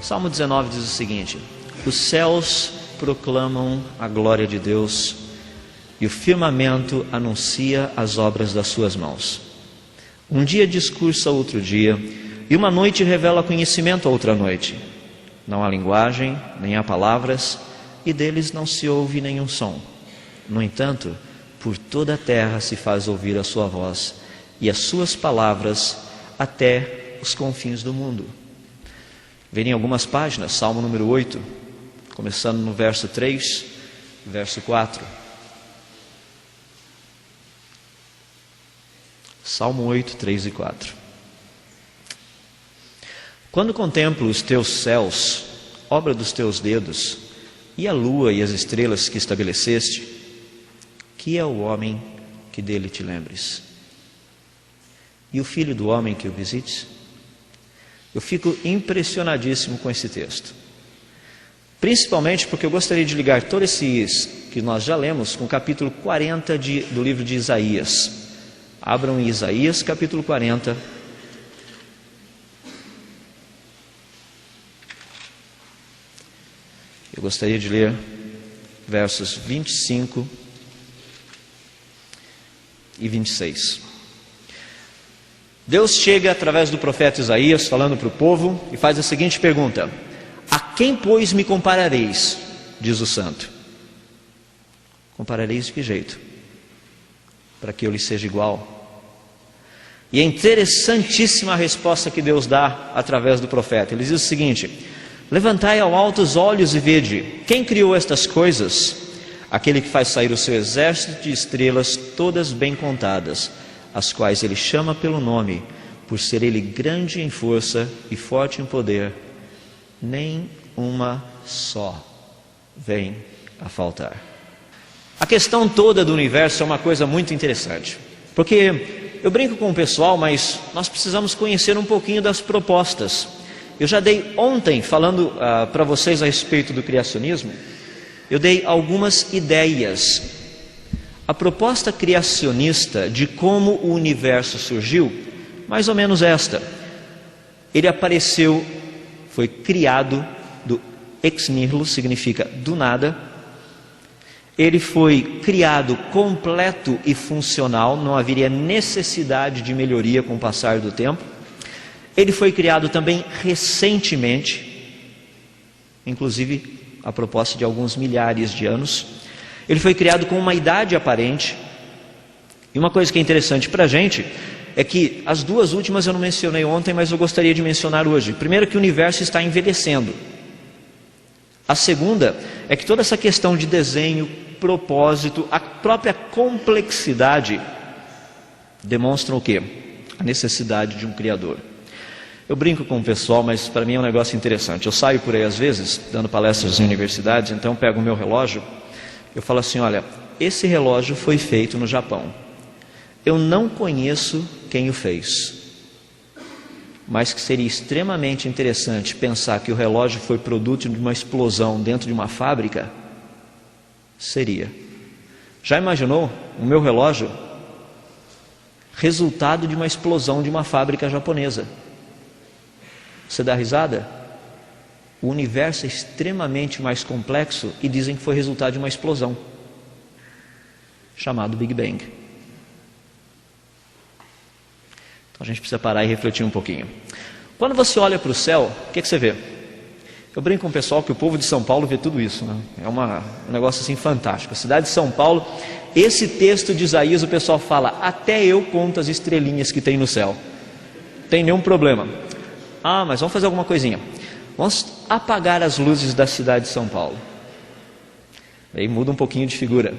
Salmo 19 diz o seguinte: os céus proclamam a glória de Deus e o firmamento anuncia as obras das suas mãos. Um dia discursa outro dia, e uma noite revela conhecimento a outra noite. Não há linguagem, nem há palavras, e deles não se ouve nenhum som. No entanto, por toda a terra se faz ouvir a sua voz, e as suas palavras até os confins do mundo. Verem algumas páginas, Salmo número 8, começando no verso 3, verso 4. Salmo 8, 3 e 4. Quando contemplo os teus céus, obra dos teus dedos, e a lua e as estrelas que estabeleceste, que é o homem que dele te lembres? E o filho do homem que o visites? Eu fico impressionadíssimo com esse texto. Principalmente porque eu gostaria de ligar todos esses que nós já lemos com o capítulo 40 do livro de Isaías. Abram em Isaías capítulo 40. Eu gostaria de ler versos 25 e 26. Deus chega através do profeta Isaías, falando para o povo, e faz a seguinte pergunta: a quem, pois, me comparareis? Diz o santo. Comparareis de que jeito? Para que eu lhe seja igual? E é interessantíssima a resposta que Deus dá através do profeta. Ele diz o seguinte: levantai ao alto os olhos e vede, quem criou estas coisas? Aquele que faz sair o seu exército de estrelas, todas bem contadas, as quais ele chama pelo nome, por ser ele grande em força e forte em poder, nem uma só vem a faltar. A questão toda do universo é uma coisa muito interessante, porque eu brinco com o pessoal, mas nós precisamos conhecer um pouquinho das propostas. Eu já dei ontem, falando para vocês a respeito do criacionismo, eu dei algumas ideias. A proposta criacionista de como o universo surgiu, mais ou menos esta: ele apareceu, foi criado do ex nihilo, significa do nada. Ele foi criado completo e funcional, não haveria necessidade de melhoria com o passar do tempo. Ele foi criado também recentemente, inclusive a proposta de alguns milhares de anos. Ele foi criado com uma idade aparente. E uma coisa que é interessante para a gente é que as duas últimas eu não mencionei ontem, mas eu gostaria de mencionar hoje. Primeiro, que o universo está envelhecendo. A segunda é que toda essa questão de desenho, propósito, a própria complexidade demonstram o quê? A necessidade de um Criador. Eu brinco com o pessoal, mas para mim é um negócio interessante. Eu saio por aí às vezes, dando palestras em universidades, então eu pego o meu relógio, eu falo assim: olha, esse relógio foi feito no Japão. Eu não conheço quem o fez, mas que seria extremamente interessante pensar que o relógio foi produto de uma explosão dentro de uma fábrica. Seria. Já imaginou o meu relógio resultado de uma explosão de uma fábrica japonesa? Você dá risada? O universo é extremamente mais complexo e dizem que foi resultado de uma explosão, chamado Big Bang. Então a gente precisa parar e refletir um pouquinho. Quando você olha para o céu, o que você vê? Eu brinco com o pessoal que o povo de São Paulo vê tudo isso, né? É um negócio assim fantástico. A cidade de São Paulo, esse texto de Isaías, o pessoal fala: até eu conto as estrelinhas que tem no céu. Não tem nenhum problema. Ah, mas vamos fazer alguma coisinha. Vamos apagar as luzes da cidade de São Paulo. Aí muda um pouquinho de figura.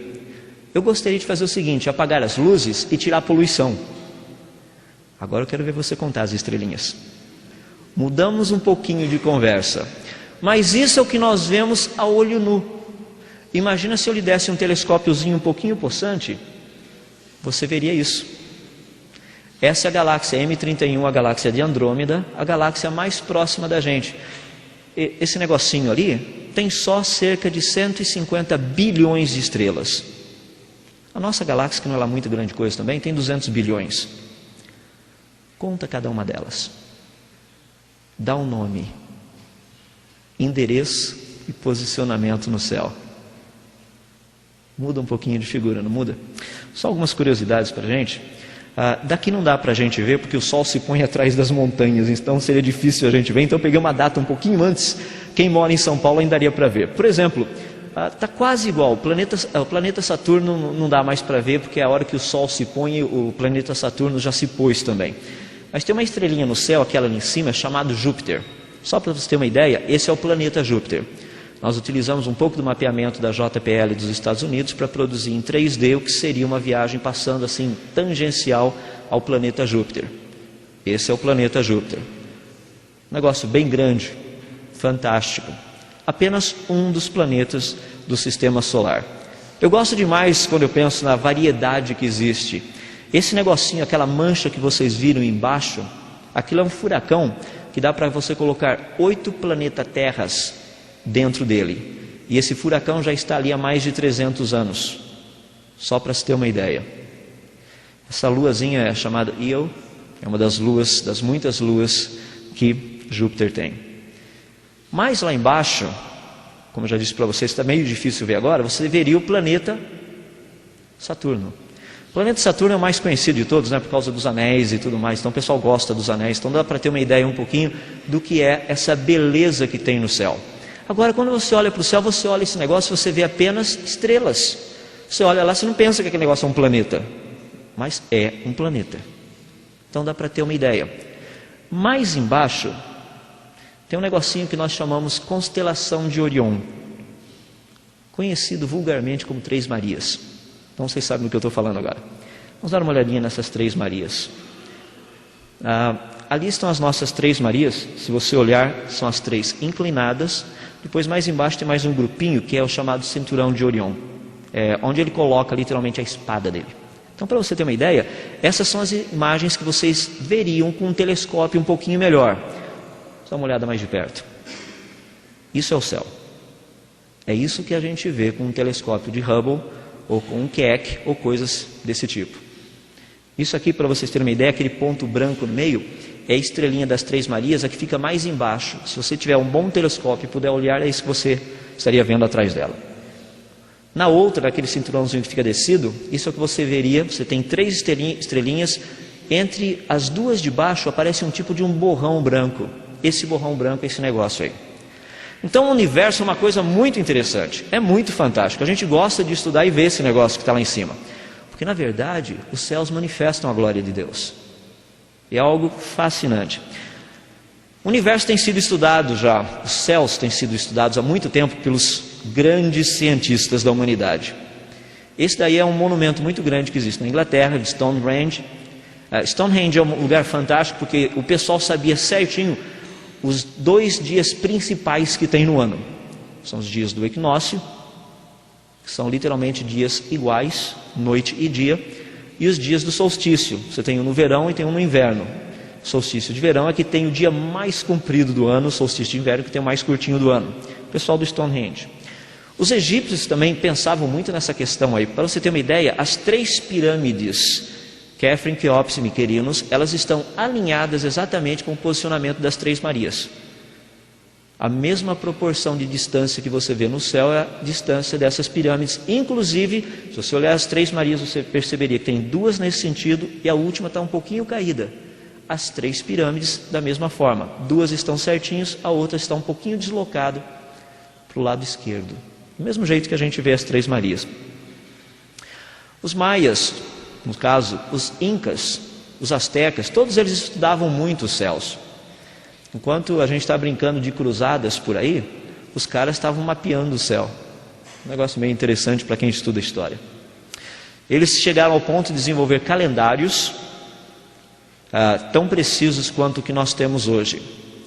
Eu gostaria de fazer o seguinte: apagar as luzes e tirar a poluição. Agora eu quero ver você contar as estrelinhas. Mudamos um pouquinho de conversa. Mas isso é o que nós vemos a olho nu. Imagina se eu lhe desse um telescópiozinho um pouquinho possante, você veria isso. Essa é a galáxia M31, a galáxia de Andrômeda, a galáxia mais próxima da gente. Esse negocinho ali tem só cerca de 150 bilhões de estrelas. A nossa galáxia, que não é lá muito grande coisa também, tem 200 bilhões. Conta cada uma delas. Dá um nome. endereço e posicionamento no céu. Muda um pouquinho de figura, não muda? Só algumas curiosidades para a gente. Daqui não dá para a gente ver porque o sol se põe atrás das montanhas, então seria difícil a gente ver. Então eu peguei uma data um pouquinho antes. Quem mora em São Paulo ainda daria para ver. Por exemplo, está quase igual. O planeta Saturno não dá mais para ver porque a hora que o sol se põe, o planeta Saturno já se pôs também. Mas tem uma estrelinha no céu, aquela ali em cima, chamada Júpiter. Só para você ter uma ideia, esse é o planeta Júpiter. Nós utilizamos um pouco do mapeamento da JPL dos Estados Unidos para produzir em 3D o que seria uma viagem passando assim tangencial ao planeta Júpiter. Esse é o planeta Júpiter. Um negócio bem grande, fantástico. Apenas um dos planetas do sistema solar. Eu gosto demais quando eu penso na variedade que existe. Esse negocinho, aquela mancha que vocês viram embaixo, aquilo é um furacão que dá para você colocar 8 planetas Terras dentro dele. E esse furacão já está ali há mais de 300 anos. Só para se ter uma ideia. Essa luazinha é chamada Io, é uma das luas, das muitas luas que Júpiter tem. Mais lá embaixo, como eu já disse para vocês, está meio difícil ver agora, você veria o planeta Saturno. O planeta Saturno é o mais conhecido de todos, né, por causa dos anéis e tudo mais. Então o pessoal gosta dos anéis. Então dá para ter uma ideia um pouquinho do que é essa beleza que tem no céu. Agora, quando você olha para o céu, você olha esse negócio, você vê apenas estrelas. Você olha lá, você não pensa que aquele negócio é um planeta. Mas é um planeta. Então dá para ter uma ideia. Mais embaixo, tem um negocinho que nós chamamos constelação de Orion. Conhecido vulgarmente como Três Marias. Então vocês sabem do que eu estou falando agora. Vamos dar uma olhadinha nessas Três Marias. Ali estão as nossas Três Marias. Se você olhar, são as três inclinadas. Depois mais embaixo tem mais um grupinho que é o chamado cinturão de Orion, onde ele coloca literalmente a espada dele. Então, para você ter uma ideia, essas são as imagens que vocês veriam com um telescópio um pouquinho melhor. Vamos dar uma olhada mais de perto. Isso é o céu. É isso que a gente vê com um telescópio de Hubble ou com um Keck ou coisas desse tipo. Isso aqui, para vocês terem uma ideia, aquele ponto branco no meio é a estrelinha das Três Marias, a que fica mais embaixo. Se você tiver um bom telescópio e puder olhar, é isso que você estaria vendo atrás dela. Na outra, aquele cinturãozinho que fica descido, isso é o que você veria. Você tem 3 estrelinhas. Entre as duas de baixo aparece um tipo de um borrão branco. Esse borrão branco é esse negócio aí. Então o universo é uma coisa muito interessante. É muito fantástico. A gente gosta de estudar e ver esse negócio que está lá em cima. Porque na verdade, os céus manifestam a glória de Deus. É algo fascinante. O universo tem sido estudado já, os céus têm sido estudados há muito tempo pelos grandes cientistas da humanidade. Esse daí é um monumento muito grande que existe na Inglaterra, de Stonehenge. Stonehenge é um lugar fantástico porque o pessoal sabia certinho os 2 dias principais que tem no ano. São os dias do equinócio, que são literalmente dias iguais, noite e dia. E os dias do solstício, você tem um no verão e tem um no inverno. O solstício de verão é que tem o dia mais comprido do ano, o solstício de inverno que tem o mais curtinho do ano. O pessoal do Stonehenge. Os egípcios também pensavam muito nessa questão aí. Para você ter uma ideia, as 3 pirâmides, Khafre, Quéops e Miquerinos, elas estão alinhadas exatamente com o posicionamento das Três Marias. A mesma proporção de distância que você vê no céu é a distância dessas pirâmides. Inclusive, se você olhar as Três Marias, você perceberia que tem 2 nesse sentido e a última está um pouquinho caída. As 3 pirâmides da mesma forma. 2 estão certinhos, a outra está um pouquinho deslocada para o lado esquerdo. Do mesmo jeito que a gente vê as Três Marias. Os maias, no caso, os incas, os astecas, todos eles estudavam muito os céus. Enquanto a gente está brincando de cruzadas por aí, os caras estavam mapeando o céu. Um negócio meio interessante para quem estuda história. Eles chegaram ao ponto de desenvolver calendários tão precisos quanto o que nós temos hoje.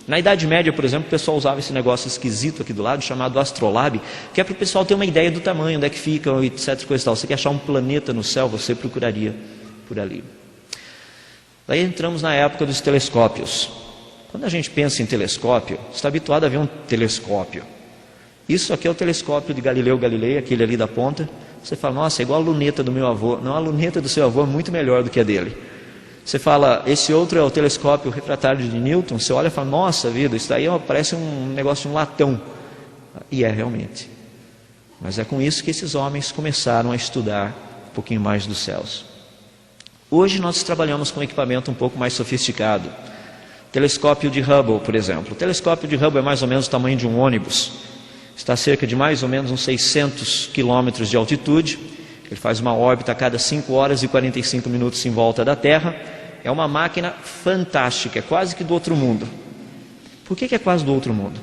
Na Idade Média, por exemplo, o pessoal usava esse negócio esquisito aqui do lado, chamado astrolabe, que é para o pessoal ter uma ideia do tamanho, onde é que fica, etc. Coisa e tal. Você quer achar um planeta no céu, você procuraria por ali. Daí entramos na época dos telescópios. Quando a gente pensa em telescópio, você está habituado a ver um telescópio. Isso aqui é o telescópio de Galileu Galilei, aquele ali da ponta. Você fala, nossa, é igual a luneta do meu avô. Não, a luneta do seu avô é muito melhor do que a dele. Você fala, esse outro é o telescópio refratário de Newton, você olha e fala, nossa vida, isso daí parece um negócio de um latão. E é realmente. Mas é com isso que esses homens começaram a estudar um pouquinho mais dos céus. Hoje nós trabalhamos com um equipamento um pouco mais sofisticado. Telescópio de Hubble, por exemplo. O telescópio de Hubble é mais ou menos o tamanho de um ônibus. Está a cerca de mais ou menos uns 600 quilômetros de altitude. Ele faz uma órbita a cada 5 horas e 45 minutos em volta da Terra. É uma máquina fantástica, é quase que do outro mundo. Por que é quase do outro mundo?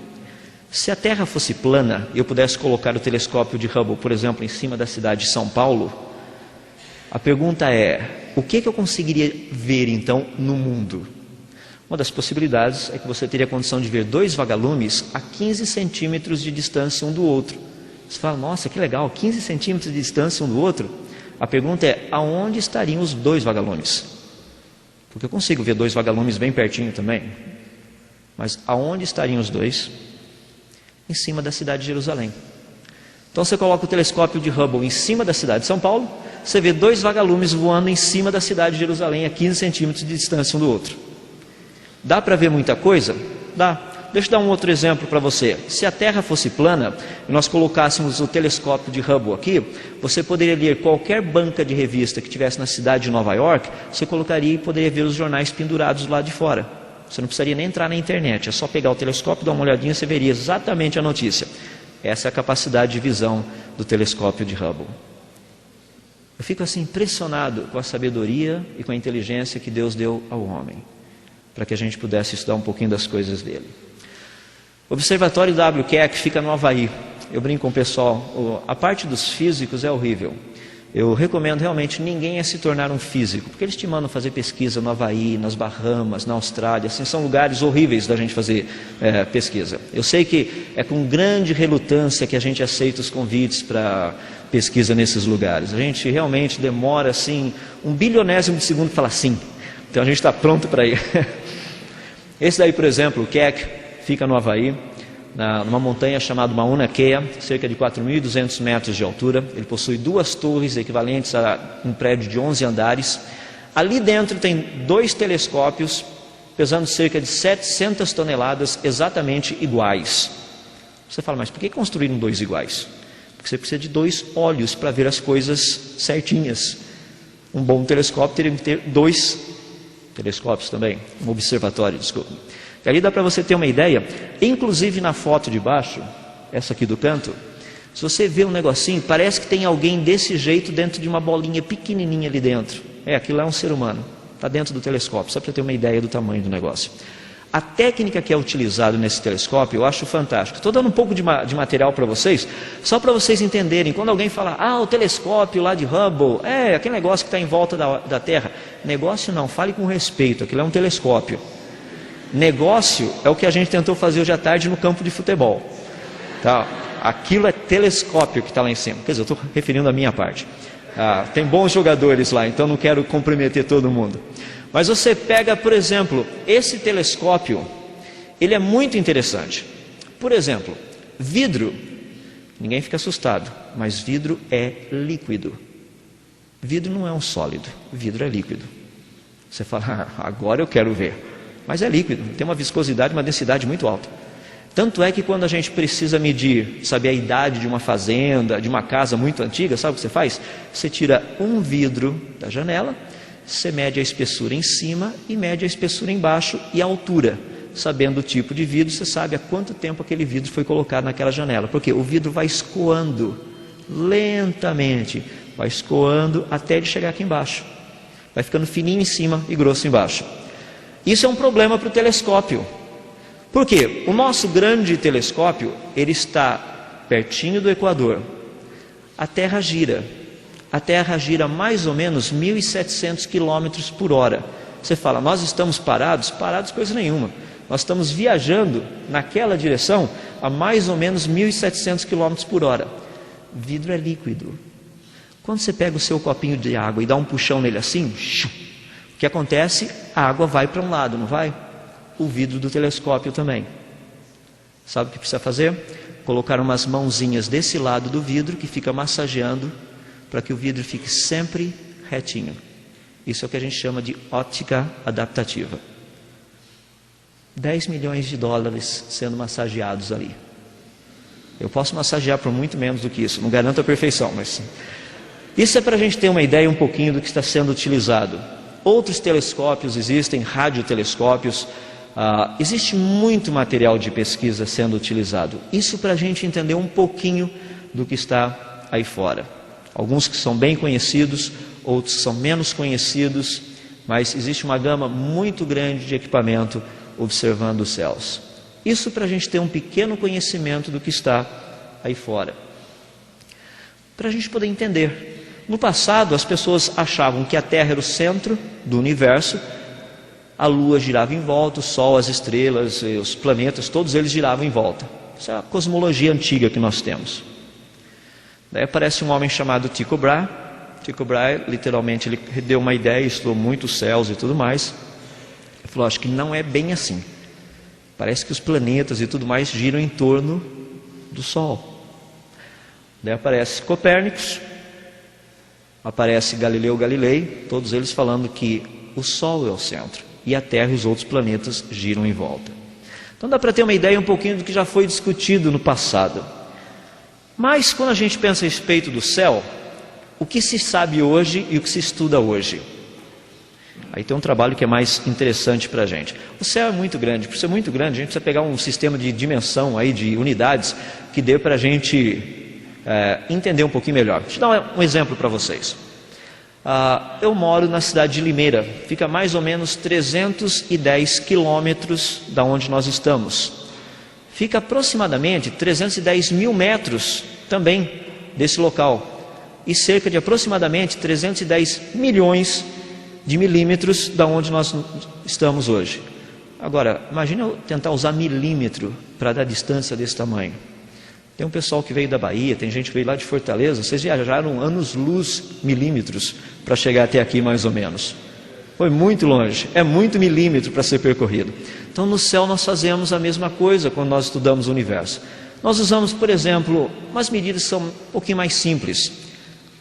Se a Terra fosse plana e eu pudesse colocar o telescópio de Hubble, por exemplo, em cima da cidade de São Paulo, a pergunta é, o que eu conseguiria ver então no mundo? Uma das possibilidades é que você teria a condição de ver 2 vagalumes a 15 centímetros de distância um do outro. Você fala, nossa, que legal, 15 centímetros de distância um do outro? A pergunta é, aonde estariam os 2 vagalumes? Porque eu consigo ver 2 vagalumes bem pertinho também. Mas aonde estariam os 2? Em cima da cidade de Jerusalém. Então você coloca o telescópio de Hubble em cima da cidade de São Paulo, você vê 2 vagalumes voando em cima da cidade de Jerusalém a 15 centímetros de distância um do outro. Dá para ver muita coisa? Dá. Deixa eu dar um outro exemplo para você. Se a Terra fosse plana e nós colocássemos o telescópio de Hubble aqui, você poderia ler qualquer banca de revista que tivesse na cidade de Nova York, você colocaria e poderia ver os jornais pendurados lá de fora. Você não precisaria nem entrar na internet, é só pegar o telescópio, dar uma olhadinha, você veria exatamente a notícia. Essa é a capacidade de visão do telescópio de Hubble. Eu fico assim impressionado com a sabedoria e com a inteligência que Deus deu ao homem, para que a gente pudesse estudar um pouquinho das coisas dele. O Observatório W. Keck fica no Havaí. Eu brinco com o pessoal, a parte dos físicos é horrível. Eu recomendo realmente ninguém a se tornar um físico, porque eles te mandam fazer pesquisa no Havaí, nas Bahamas, na Austrália, assim, são lugares horríveis da gente fazer pesquisa. Eu sei que é com grande relutância que a gente aceita os convites para pesquisa nesses lugares. A gente realmente demora assim, 1/1000 de segundo para falar sim. Então a gente está pronto para ir. Esse daí, por exemplo, o Keck, fica no Havaí, numa montanha chamada Mauna Kea, cerca de 4.200 metros de altura. Ele possui 2 torres equivalentes a um prédio de 11 andares. Ali dentro tem 2 telescópios, pesando cerca de 700 toneladas, exatamente iguais. Você fala, mas por que construíram 2 iguais? Porque você precisa de 2 olhos para ver as coisas certinhas. Um bom telescópio teria que ter 2 telescópios também, um observatório, desculpa. E ali dá para você ter uma ideia, inclusive na foto de baixo, essa aqui do canto, se você vê um negocinho, parece que tem alguém desse jeito dentro de uma bolinha pequenininha ali dentro. Aquilo é um ser humano, está dentro do telescópio, só para ter uma ideia do tamanho do negócio. A técnica que é utilizada nesse telescópio eu acho fantástica. Estou dando um pouco de material para vocês, só para vocês entenderem. Quando alguém fala, o telescópio lá de Hubble, aquele negócio que está em volta da Terra. Negócio não, fale com respeito, aquilo é um telescópio. Negócio é o que a gente tentou fazer hoje à tarde no campo de futebol. Tá? Aquilo é telescópio que está lá em cima. Quer dizer, eu estou referindo à minha parte. Tem bons jogadores lá, então não quero comprometer todo mundo. Mas você pega, por exemplo, esse telescópio, ele é muito interessante. Por exemplo, vidro, ninguém fica assustado, mas vidro é líquido. Vidro não é um sólido, vidro é líquido. Você fala, agora eu quero ver. Mas é líquido, tem uma viscosidade, uma densidade muito alta. Tanto é que quando a gente precisa medir, saber a idade de uma fazenda, de uma casa muito antiga, sabe o que você faz? Você tira um vidro da janela, você mede a espessura em cima e mede a espessura embaixo e a altura. Sabendo o tipo de vidro, você sabe há quanto tempo aquele vidro foi colocado naquela janela. Porque o vidro vai escoando lentamente, vai escoando até ele chegar aqui embaixo. Vai ficando fininho em cima e grosso embaixo. Isso é um problema para o telescópio. Por quê? O nosso grande telescópio, ele está pertinho do Equador. A Terra gira. A Terra gira mais ou menos 1.700 km por hora. Você fala, nós estamos parados? Parados coisa nenhuma. Nós estamos viajando naquela direção a mais ou menos 1.700 km por hora. Vidro é líquido. Quando você pega o seu copinho de água e dá um puxão nele assim, o que acontece? A água vai para um lado, não vai? O vidro do telescópio também. Sabe o que precisa fazer? Colocar umas mãozinhas desse lado do vidro que fica massageando para que o vidro fique sempre retinho. Isso é o que a gente chama de óptica adaptativa. 10 milhões de dólares sendo massageados ali. Eu posso massagear por muito menos do que isso, não garanto a perfeição, mas isso é para a gente ter uma ideia um pouquinho do que está sendo utilizado. Outros telescópios existem, radiotelescópios, existe muito material de pesquisa sendo utilizado. Isso para a gente entender um pouquinho do que está aí fora. Alguns que são bem conhecidos, outros que são menos conhecidos, mas existe uma gama muito grande de equipamento observando os céus. Isso para a gente ter um pequeno conhecimento do que está aí fora. Para a gente poder entender. No passado, as pessoas achavam que a Terra era o centro do universo, a Lua girava em volta, o Sol, as estrelas, os planetas, todos eles giravam em volta. Essa é a cosmologia antiga que nós temos. Daí aparece um homem chamado Tycho Brahe. Tycho Brahe, literalmente, ele deu uma ideia, estudou muito os céus e tudo mais. Ele falou, acho que não é bem assim. Parece que os planetas e tudo mais giram em torno do Sol. Daí aparece Copérnicos, aparece Galileu Galilei, todos eles falando que o Sol é o centro e a Terra e os outros planetas giram em volta. Então dá para ter uma ideia um pouquinho do que já foi discutido no passado. Mas quando a gente pensa a respeito do céu, o que se sabe hoje e o que se estuda hoje? Aí tem um trabalho que é mais interessante para a gente. O céu é muito grande, por ser muito grande, a gente precisa pegar um sistema de dimensão aí, de unidades, que dê para a gente entender um pouquinho melhor. Deixa eu dar um exemplo para vocês. Eu moro na cidade de Limeira, fica mais ou menos 310 quilômetros da onde nós estamos. Fica aproximadamente 310 mil metros também desse local, e cerca de aproximadamente 310 milhões de milímetros da onde nós estamos hoje. Agora, imagina eu tentar usar milímetro para dar distância desse tamanho. Tem um pessoal que veio da Bahia, tem gente que veio lá de Fortaleza, vocês viajaram anos-luz, milímetros, para chegar até aqui mais ou menos. Foi muito longe, é muito milímetro para ser percorrido. Então no céu nós fazemos a mesma coisa quando nós estudamos o universo. Nós usamos, por exemplo, umas medidas que são um pouquinho mais simples.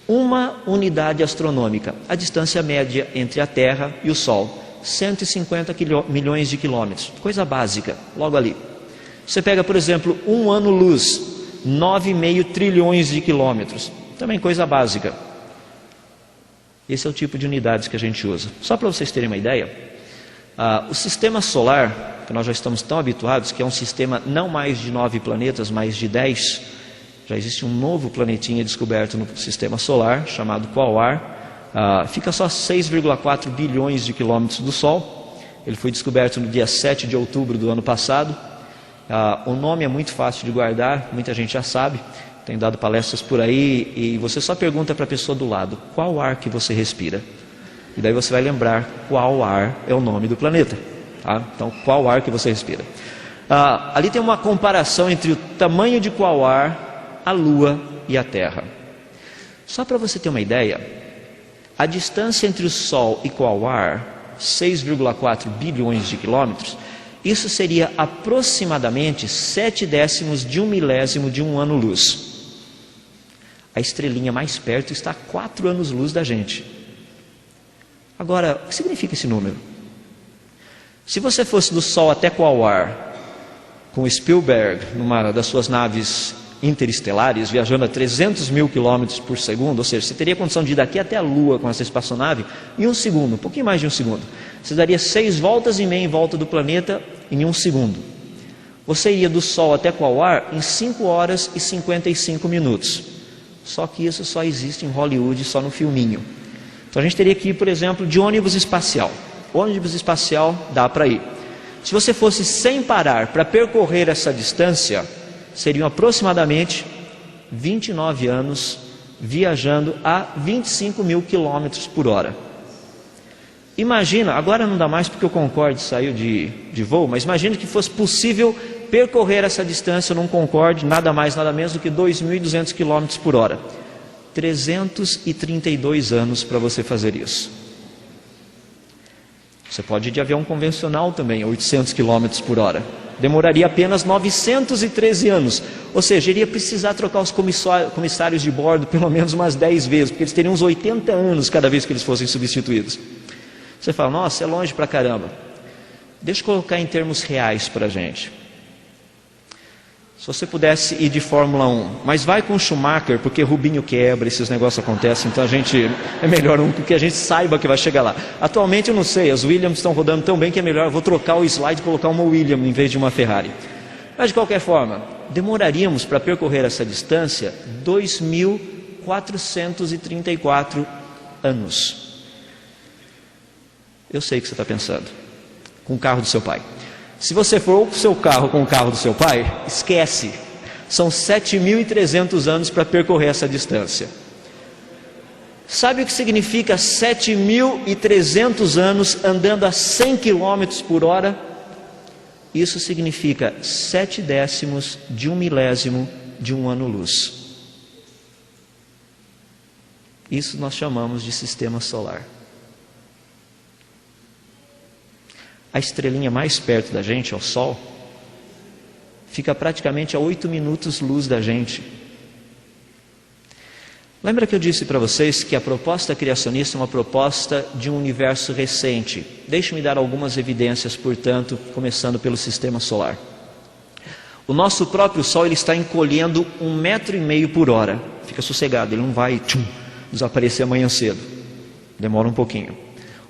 Uma unidade astronômica, a distância média entre a Terra e o Sol, 150 milhões de quilômetros, coisa básica, logo ali. Você pega, por exemplo, um ano-luz, 9,5 trilhões de quilômetros, também coisa básica. Esse é o tipo de unidades que a gente usa. Só para vocês terem uma ideia, o sistema solar, que nós já estamos tão habituados, que é um sistema não mais de 9 planetas, mas de 10, já existe um novo planetinha descoberto no sistema solar, chamado Quasar, fica só 6,4 bilhões de quilômetros do Sol. Ele foi descoberto no dia 7 de outubro do ano passado. O nome é muito fácil de guardar, muita gente já sabe, tem dado palestras por aí, e você só pergunta para a pessoa do lado, qual ar que você respira? E daí você vai lembrar qual ar é o nome do planeta. Tá? Então, qual ar que você respira? Ali tem uma comparação entre o tamanho de Quasar, a Lua e a Terra. Só para você ter uma ideia, a distância entre o Sol e Quasar, 6,4 bilhões de quilômetros, isso seria aproximadamente 7/10 de 1/1000 de um ano-luz. A estrelinha mais perto está a 4 anos-luz da gente. Agora, o que significa esse número? Se você fosse do Sol até Quasar, com Spielberg, numa das suas naves interestelares, viajando a 300 mil quilômetros por segundo, ou seja, você teria condição de ir daqui até a Lua com essa espaçonave em um segundo, um pouquinho mais de um segundo. Você daria 6,5 voltas em volta do planeta em um segundo. Você iria do Sol até Quasar em 5 horas e 55 minutos. Só que isso só existe em Hollywood, só no filminho. Então a gente teria que ir, por exemplo, de ônibus espacial. Ônibus espacial dá para ir. Se você fosse sem parar para percorrer essa distância, seriam aproximadamente 29 anos viajando a 25 mil quilômetros por hora. Imagina, agora não dá mais porque o Concorde saiu de voo, mas imagina que fosse possível percorrer essa distância num Concorde, nada mais, nada menos do que 2.200 quilômetros por hora. 332 anos para você fazer isso. Você pode ir de avião convencional também, 800 quilômetros por hora. Demoraria apenas 913 anos. Ou seja, iria precisar trocar os comissários de bordo pelo menos umas 10 vezes, porque eles teriam uns 80 anos cada vez que eles fossem substituídos. Você fala, nossa, é longe pra caramba. Deixa eu colocar em termos reais para a gente. Se você pudesse ir de Fórmula 1, mas vai com o Schumacher, porque Rubinho quebra, esses negócios acontecem, então é melhor que a gente saiba que vai chegar lá. Atualmente eu não sei, as Williams estão rodando tão bem que é melhor, eu vou trocar o slide e colocar uma Williams em vez de uma Ferrari. Mas de qualquer forma, demoraríamos para percorrer essa distância 2.434 anos. Eu sei o que você está pensando, com o carro do seu pai. Se você for com o seu carro com o carro do seu pai, esquece. São 7.300 anos para percorrer essa distância. Sabe o que significa 7.300 anos andando a 100 km por hora? Isso significa 7/10 de 1/1000 de um ano-luz. Isso nós chamamos de sistema solar. A estrelinha mais perto da gente, o Sol, fica praticamente a 8 minutos-luz da gente. Lembra que eu disse para vocês que a proposta criacionista é uma proposta de um universo recente? Deixe-me dar algumas evidências, portanto, começando pelo sistema solar. O nosso próprio Sol ele está encolhendo 1,5 metro por hora. Fica sossegado, ele não vai desaparecer amanhã cedo. Demora um pouquinho.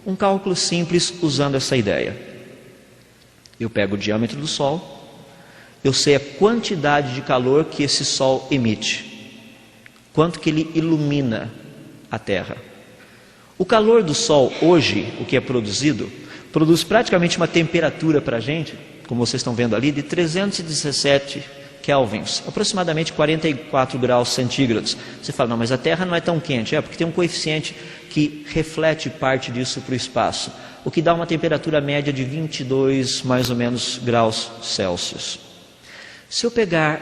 Um cálculo simples usando essa ideia. Eu pego o diâmetro do Sol, eu sei a quantidade de calor que esse Sol emite, quanto que ele ilumina a Terra. O calor do Sol hoje, o que é produzido, produz praticamente uma temperatura para a gente, como vocês estão vendo ali, de 317 kelvins, aproximadamente 44 graus centígrados. Você fala, não, mas a Terra não é tão quente. Porque tem um coeficiente que reflete parte disso para o espaço, o que dá uma temperatura média de 22, mais ou menos, graus Celsius. Se eu pegar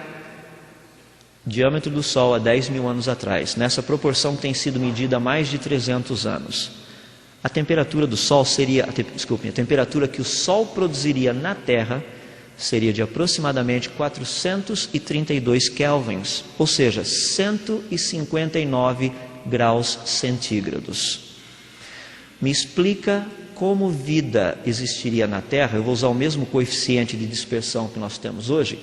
o diâmetro do Sol há 10.000 anos atrás, nessa proporção que tem sido medida há mais de 300 anos, a temperatura do Sol seria, a temperatura que o Sol produziria na Terra seria de aproximadamente 432 kelvins, ou seja, 159 graus centígrados. Me explica como vida existiria na Terra, eu vou usar o mesmo coeficiente de dispersão que nós temos hoje,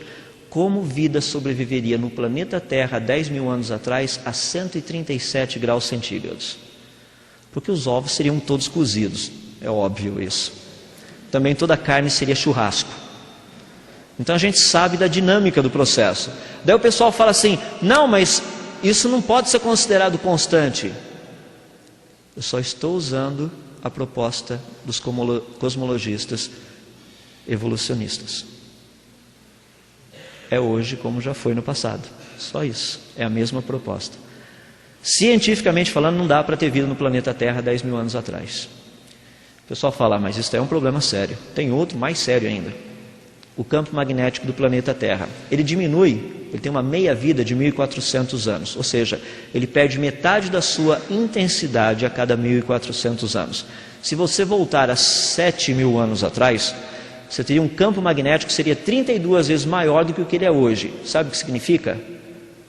como vida sobreviveria no planeta Terra há 10.000 anos atrás a 137 graus centígrados. Porque os ovos seriam todos cozidos, é óbvio isso. Também toda a carne seria churrasco. Então a gente sabe da dinâmica do processo. Daí o pessoal fala assim, não, mas isso não pode ser considerado constante. Eu só estou usando a proposta dos cosmologistas evolucionistas. É hoje como já foi no passado. Só isso. É a mesma proposta. Cientificamente falando, não dá para ter vida no planeta Terra 10.000 anos atrás. O pessoal fala, mas isso é um problema sério. Tem outro mais sério ainda. O campo magnético do planeta Terra. Ele diminui, ele tem uma meia-vida de 1.400 anos. Ou seja, ele perde metade da sua intensidade a cada 1.400 anos. Se você voltar a 7.000 anos atrás, você teria um campo magnético que seria 32 vezes maior do que o que ele é hoje. Sabe o que significa?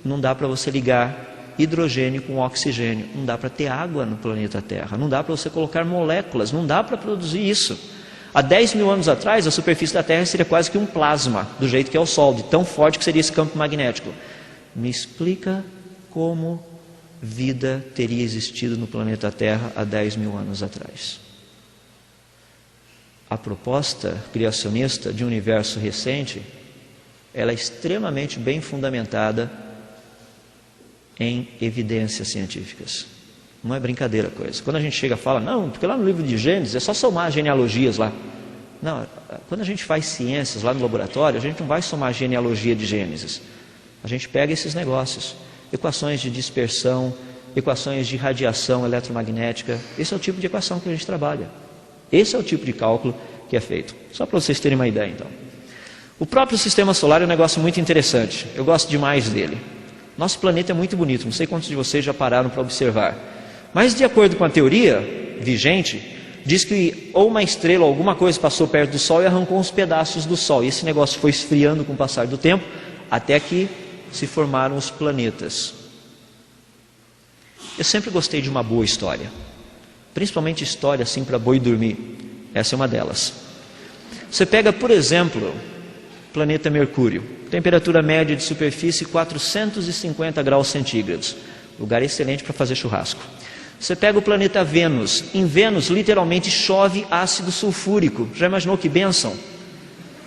Não dá para você ligar hidrogênio com oxigênio. Não dá para ter água no planeta Terra. Não dá para você colocar moléculas. Não dá para produzir isso. Há 10.000 anos atrás, a superfície da Terra seria quase que um plasma, do jeito que é o Sol, de tão forte que seria esse campo magnético. Me explica como vida teria existido no planeta Terra há 10.000 anos atrás. A proposta criacionista de um universo recente, ela é extremamente bem fundamentada em evidências científicas. Não é brincadeira a coisa. Quando a gente chega e fala, não, porque lá no livro de Gênesis é só somar genealogias lá. Não, quando a gente faz ciências lá no laboratório, a gente não vai somar genealogia de Gênesis. A gente pega esses negócios, equações de dispersão, equações de radiação eletromagnética. Esse é o tipo de equação que a gente trabalha. Esse é o tipo de cálculo que é feito. Só para vocês terem uma ideia, então. O próprio sistema solar é um negócio muito interessante. Eu gosto demais dele. Nosso planeta é muito bonito. Não sei quantos de vocês já pararam para observar. Mas, de acordo com a teoria vigente, diz que ou uma estrela ou alguma coisa passou perto do Sol e arrancou uns pedaços do Sol. E esse negócio foi esfriando com o passar do tempo, até que se formaram os planetas. Eu sempre gostei de uma boa história. principalmente história assim para boi dormir. Essa é uma delas. Você pega, por exemplo, o planeta Mercúrio, temperatura média de superfície 450 graus centígrados, lugar excelente para fazer churrasco. Você pega o planeta Vênus, em Vênus literalmente chove ácido sulfúrico, já imaginou que bênção?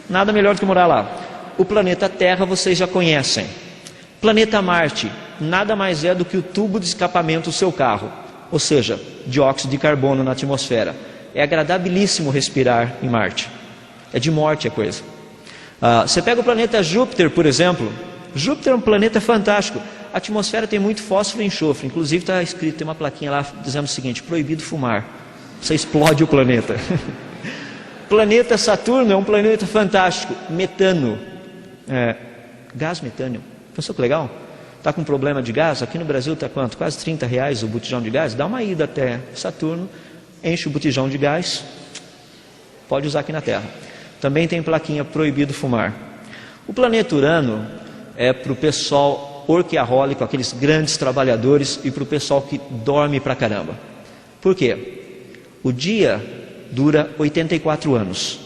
Nada melhor do que morar lá. O planeta Terra vocês já conhecem. Planeta Marte, nada mais é do que o tubo de escapamento do seu carro, ou seja, dióxido de carbono na atmosfera. É agradabilíssimo respirar em Marte, é de morte a coisa. Você pega o planeta Júpiter, por exemplo. Júpiter é um planeta fantástico. A atmosfera tem muito fósforo e enxofre. Inclusive está escrito, tem uma plaquinha lá dizendo o seguinte: proibido fumar. Você explode o planeta. Planeta Saturno é um planeta fantástico. Metano, gás metâneo. Pensou que legal? Está com problema de gás? Aqui no Brasil está quanto? Quase R$30 o botijão de gás. Dá uma ida até Saturno, enche o botijão de gás, pode usar aqui na Terra. Também tem plaquinha proibido fumar. O planeta Urano é para o pessoal orquiahólico, aqueles grandes trabalhadores, e para o pessoal que dorme pra caramba. Por quê? O dia dura 84 anos,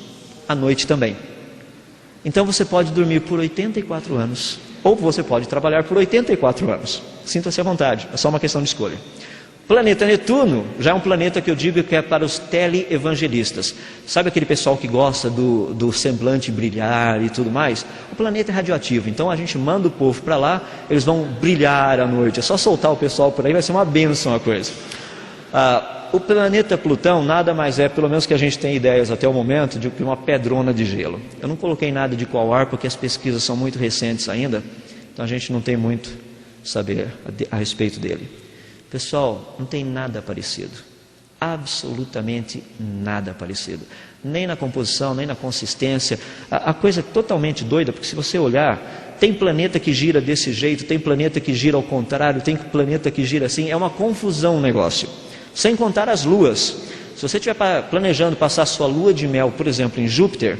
a noite também. Então você pode dormir por 84 anos, ou você pode trabalhar por 84 anos. Sinta-se à vontade, é só uma questão de escolha. Planeta Netuno já é um planeta que eu digo que é para os teleevangelistas. Sabe aquele pessoal que gosta do semblante brilhar e tudo mais? O planeta é radioativo, então a gente manda o povo para lá, eles vão brilhar à noite. É só soltar o pessoal por aí, vai ser uma bênção a coisa. O planeta Plutão nada mais é, pelo menos que a gente tem ideias até o momento, de uma pedrona de gelo. Eu não coloquei nada de qual ar, porque as pesquisas são muito recentes ainda, então a gente não tem muito saber a respeito dele. Pessoal, não tem nada parecido, absolutamente nada parecido, nem na composição, nem na consistência. A coisa é totalmente doida, porque se você olhar, tem planeta que gira desse jeito, tem planeta que gira ao contrário, tem planeta que gira assim, é uma confusão o negócio. Sem contar as luas. Se você estiver planejando passar sua lua de mel, por exemplo, em Júpiter,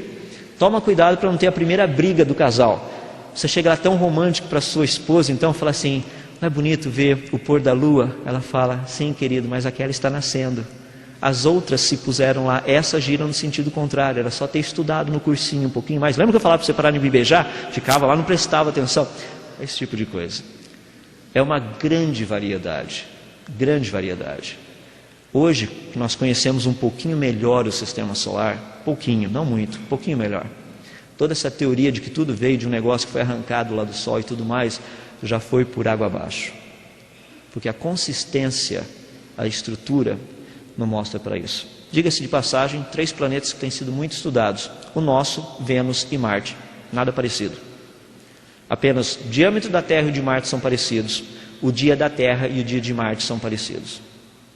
toma cuidado para não ter a primeira briga do casal. Você chega lá tão romântico para sua esposa, então fala assim: não é bonito ver o pôr da lua? Ela fala: sim, querido, mas aquela está nascendo. As outras se puseram lá, essa gira no sentido contrário. Era só ter estudado no cursinho um pouquinho mais. Lembra que eu falava para você parar de me beijar? Ficava lá, não prestava atenção. Esse tipo de coisa. É uma grande variedade. Grande variedade. Hoje, que nós conhecemos um pouquinho melhor o sistema solar, pouquinho, não muito, um pouquinho melhor. Toda essa teoria de que tudo veio de um negócio que foi arrancado lá do Sol e tudo mais, já foi por água abaixo. Porque a consistência, a estrutura, não mostra para isso. Diga-se de passagem, 3 planetas que têm sido muito estudados: o nosso, Vênus e Marte. Nada parecido. Apenas o diâmetro da Terra e o de Marte são parecidos. O dia da Terra e o dia de Marte são parecidos.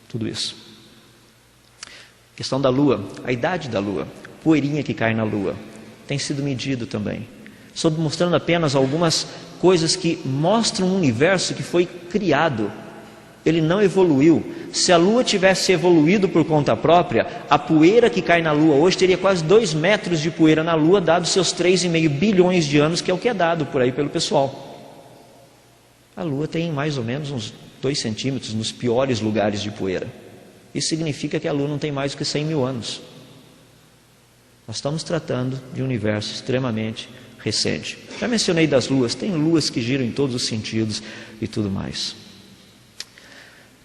Tudo isso. Questão da Lua, a idade da Lua, poeirinha que cai na Lua, tem sido medido também. Estou mostrando apenas algumas coisas que mostram um universo que foi criado. Ele não evoluiu. Se a Lua tivesse evoluído por conta própria, a poeira que cai na Lua hoje teria quase 2 metros de poeira na Lua, dado seus 3,5 bilhões de anos, que é o que é dado por aí pelo pessoal. A Lua tem mais ou menos uns 2 centímetros nos piores lugares de poeira. Isso significa que a Lua não tem mais do que 100 mil anos. Nós estamos tratando de um universo extremamente recente. Já mencionei das luas, tem luas que giram em todos os sentidos e tudo mais.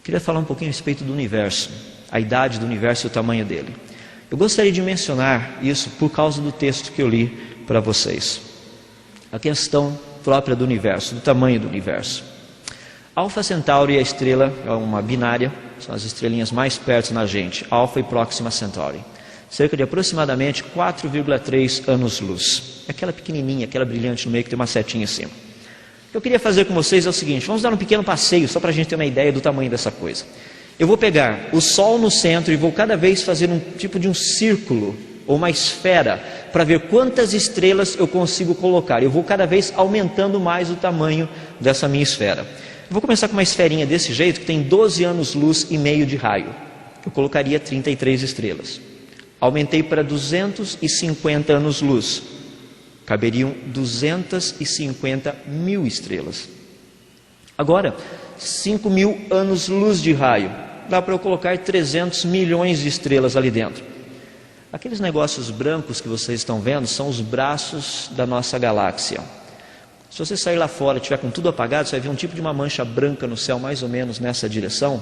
Queria falar um pouquinho a respeito do universo, a idade do universo e o tamanho dele. Eu gostaria de mencionar isso por causa do texto que eu li para vocês. A questão própria do universo, do tamanho do universo. Alfa Centauri é a estrela, é uma binária, são as estrelinhas mais perto na gente, Alfa e Próxima Centauri. Cerca de aproximadamente 4,3 anos-luz. Aquela pequenininha, aquela brilhante no meio que tem uma setinha em cima. O que eu queria fazer com vocês é o seguinte: vamos dar um pequeno passeio, só para a gente ter uma ideia do tamanho dessa coisa. Eu vou pegar o Sol no centro e vou cada vez fazer um tipo de um círculo, ou uma esfera, para ver quantas estrelas eu consigo colocar. Eu vou cada vez aumentando mais o tamanho dessa minha esfera. Eu vou começar com uma esferinha desse jeito, que tem 12 anos-luz e meio de raio. Eu colocaria 33 estrelas. Aumentei para 250 anos-luz. Caberiam 250 mil estrelas. Agora, 5 mil anos-luz de raio. dá para eu colocar 300 milhões de estrelas ali dentro. Aqueles negócios brancos que vocês estão vendo são os braços da nossa galáxia. Se você sair lá fora e estiver com tudo apagado, você vai ver um tipo de uma mancha branca no céu, mais ou menos nessa direção.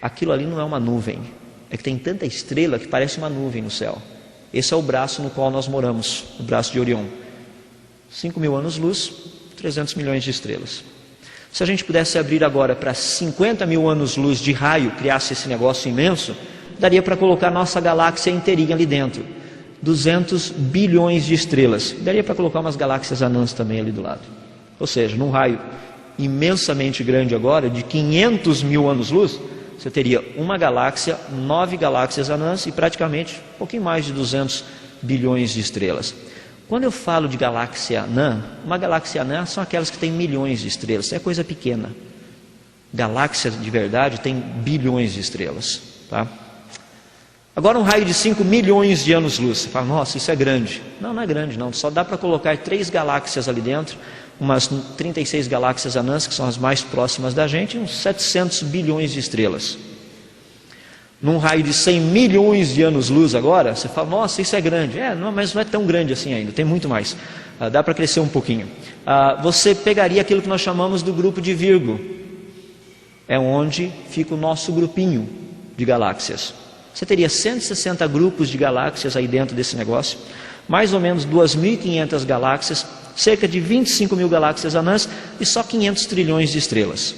Aquilo ali não é uma nuvem, é que tem tanta estrela que parece uma nuvem no céu. Esse é o braço no qual nós moramos, o braço de Orion. 5.000 anos-luz, 300 milhões de estrelas. Se a gente pudesse abrir agora para 50.000 anos-luz de raio, criasse esse negócio imenso, daria para colocar nossa galáxia inteirinha ali dentro. 200 bilhões de estrelas. Daria para colocar umas galáxias anãs também ali do lado. Ou seja, num raio imensamente grande agora, de 500.000 anos-luz, você teria uma galáxia, 9 galáxias anãs e praticamente um pouquinho mais de 200 bilhões de estrelas. Quando eu falo de galáxia anã, uma galáxia anã são aquelas que têm milhões de estrelas, é coisa pequena. Galáxia de verdade tem bilhões de estrelas, tá? Agora um raio de 5 milhões de anos-luz. Você fala, nossa, isso é grande. Não, não é grande não. Só dá para colocar 3 galáxias ali dentro, umas 36 galáxias anãs, que são as mais próximas da gente, e uns 700 bilhões de estrelas. Num raio de 100 milhões de anos-luz agora, você fala, nossa, isso é grande. Não, mas não é tão grande assim ainda, tem muito mais. Dá para crescer um pouquinho. Você pegaria aquilo que nós chamamos do grupo de Virgo. É onde fica o nosso grupinho de galáxias. Você teria 160 grupos de galáxias aí dentro desse negócio, mais ou menos 2.500 galáxias, cerca de 25.000 galáxias anãs e só 500 trilhões de estrelas.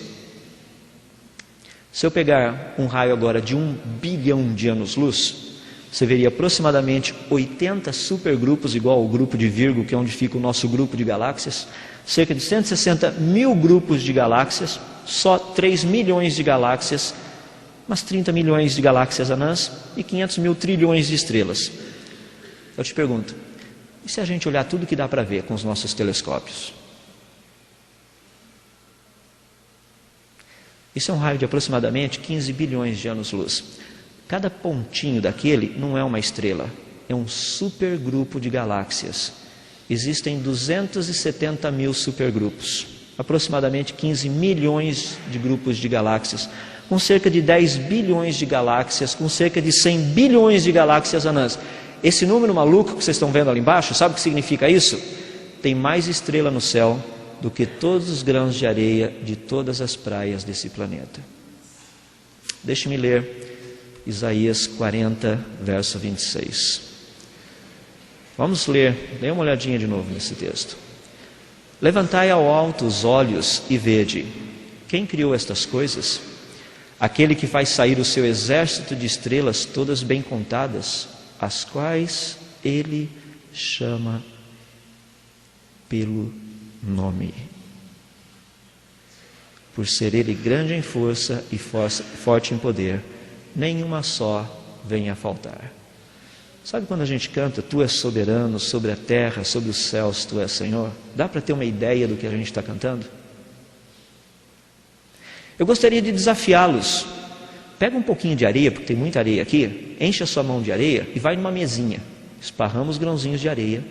Se eu pegar um raio agora de 1 bilhão de anos-luz, você veria aproximadamente 80 supergrupos, igual ao grupo de Virgo, que é onde fica o nosso grupo de galáxias, cerca de 160 mil grupos de galáxias, só 3 milhões de galáxias, umas 30 milhões de galáxias anãs e 500 mil trilhões de estrelas. Eu te pergunto, e se a gente olhar tudo que dá para ver com os nossos telescópios? Isso é um raio de aproximadamente 15 bilhões de anos-luz. Cada pontinho daquele não é uma estrela, é um supergrupo de galáxias. Existem 270 mil supergrupos, aproximadamente 15 milhões de grupos de galáxias, com cerca de 10 bilhões de galáxias, com cerca de 100 bilhões de galáxias anãs. Esse número maluco que vocês estão vendo ali embaixo, sabe o que significa isso? Tem mais estrela no céu do que todos os grãos de areia de todas as praias desse planeta. Deixe-me ler Isaías 40, verso 26. Vamos ler, dê uma olhadinha de novo nesse texto. Levantai ao alto os olhos e vede, quem criou estas coisas? Aquele que faz sair o seu exército de estrelas todas bem contadas, as quais ele chama pelo nome. Por ser ele grande em força e forte em poder, nenhuma só vem a faltar. Sabe quando a gente canta, tu és soberano sobre a terra, sobre os céus, tu és Senhor? Dá para ter uma ideia do que a gente está cantando? Eu gostaria de desafiá-los. Pega um pouquinho de areia, porque tem muita areia aqui, enche a sua mão de areia e vai numa mesinha. Esparrama os grãozinhos de areia,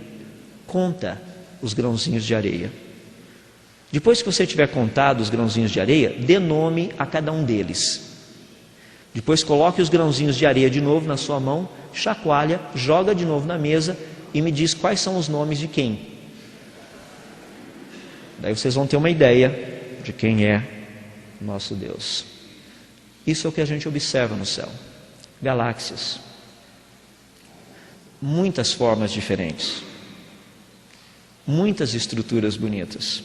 conta os grãozinhos de areia. Depois que você tiver contado os grãozinhos de areia, dê nome a cada um deles. Depois coloque os grãozinhos de areia de novo na sua mão, chacoalha, joga de novo na mesa e me diz quais são os nomes de quem. Daí vocês vão ter uma ideia de quem é nosso Deus. Isso é o que a gente observa no céu. Galáxias. Muitas formas diferentes. Muitas estruturas bonitas.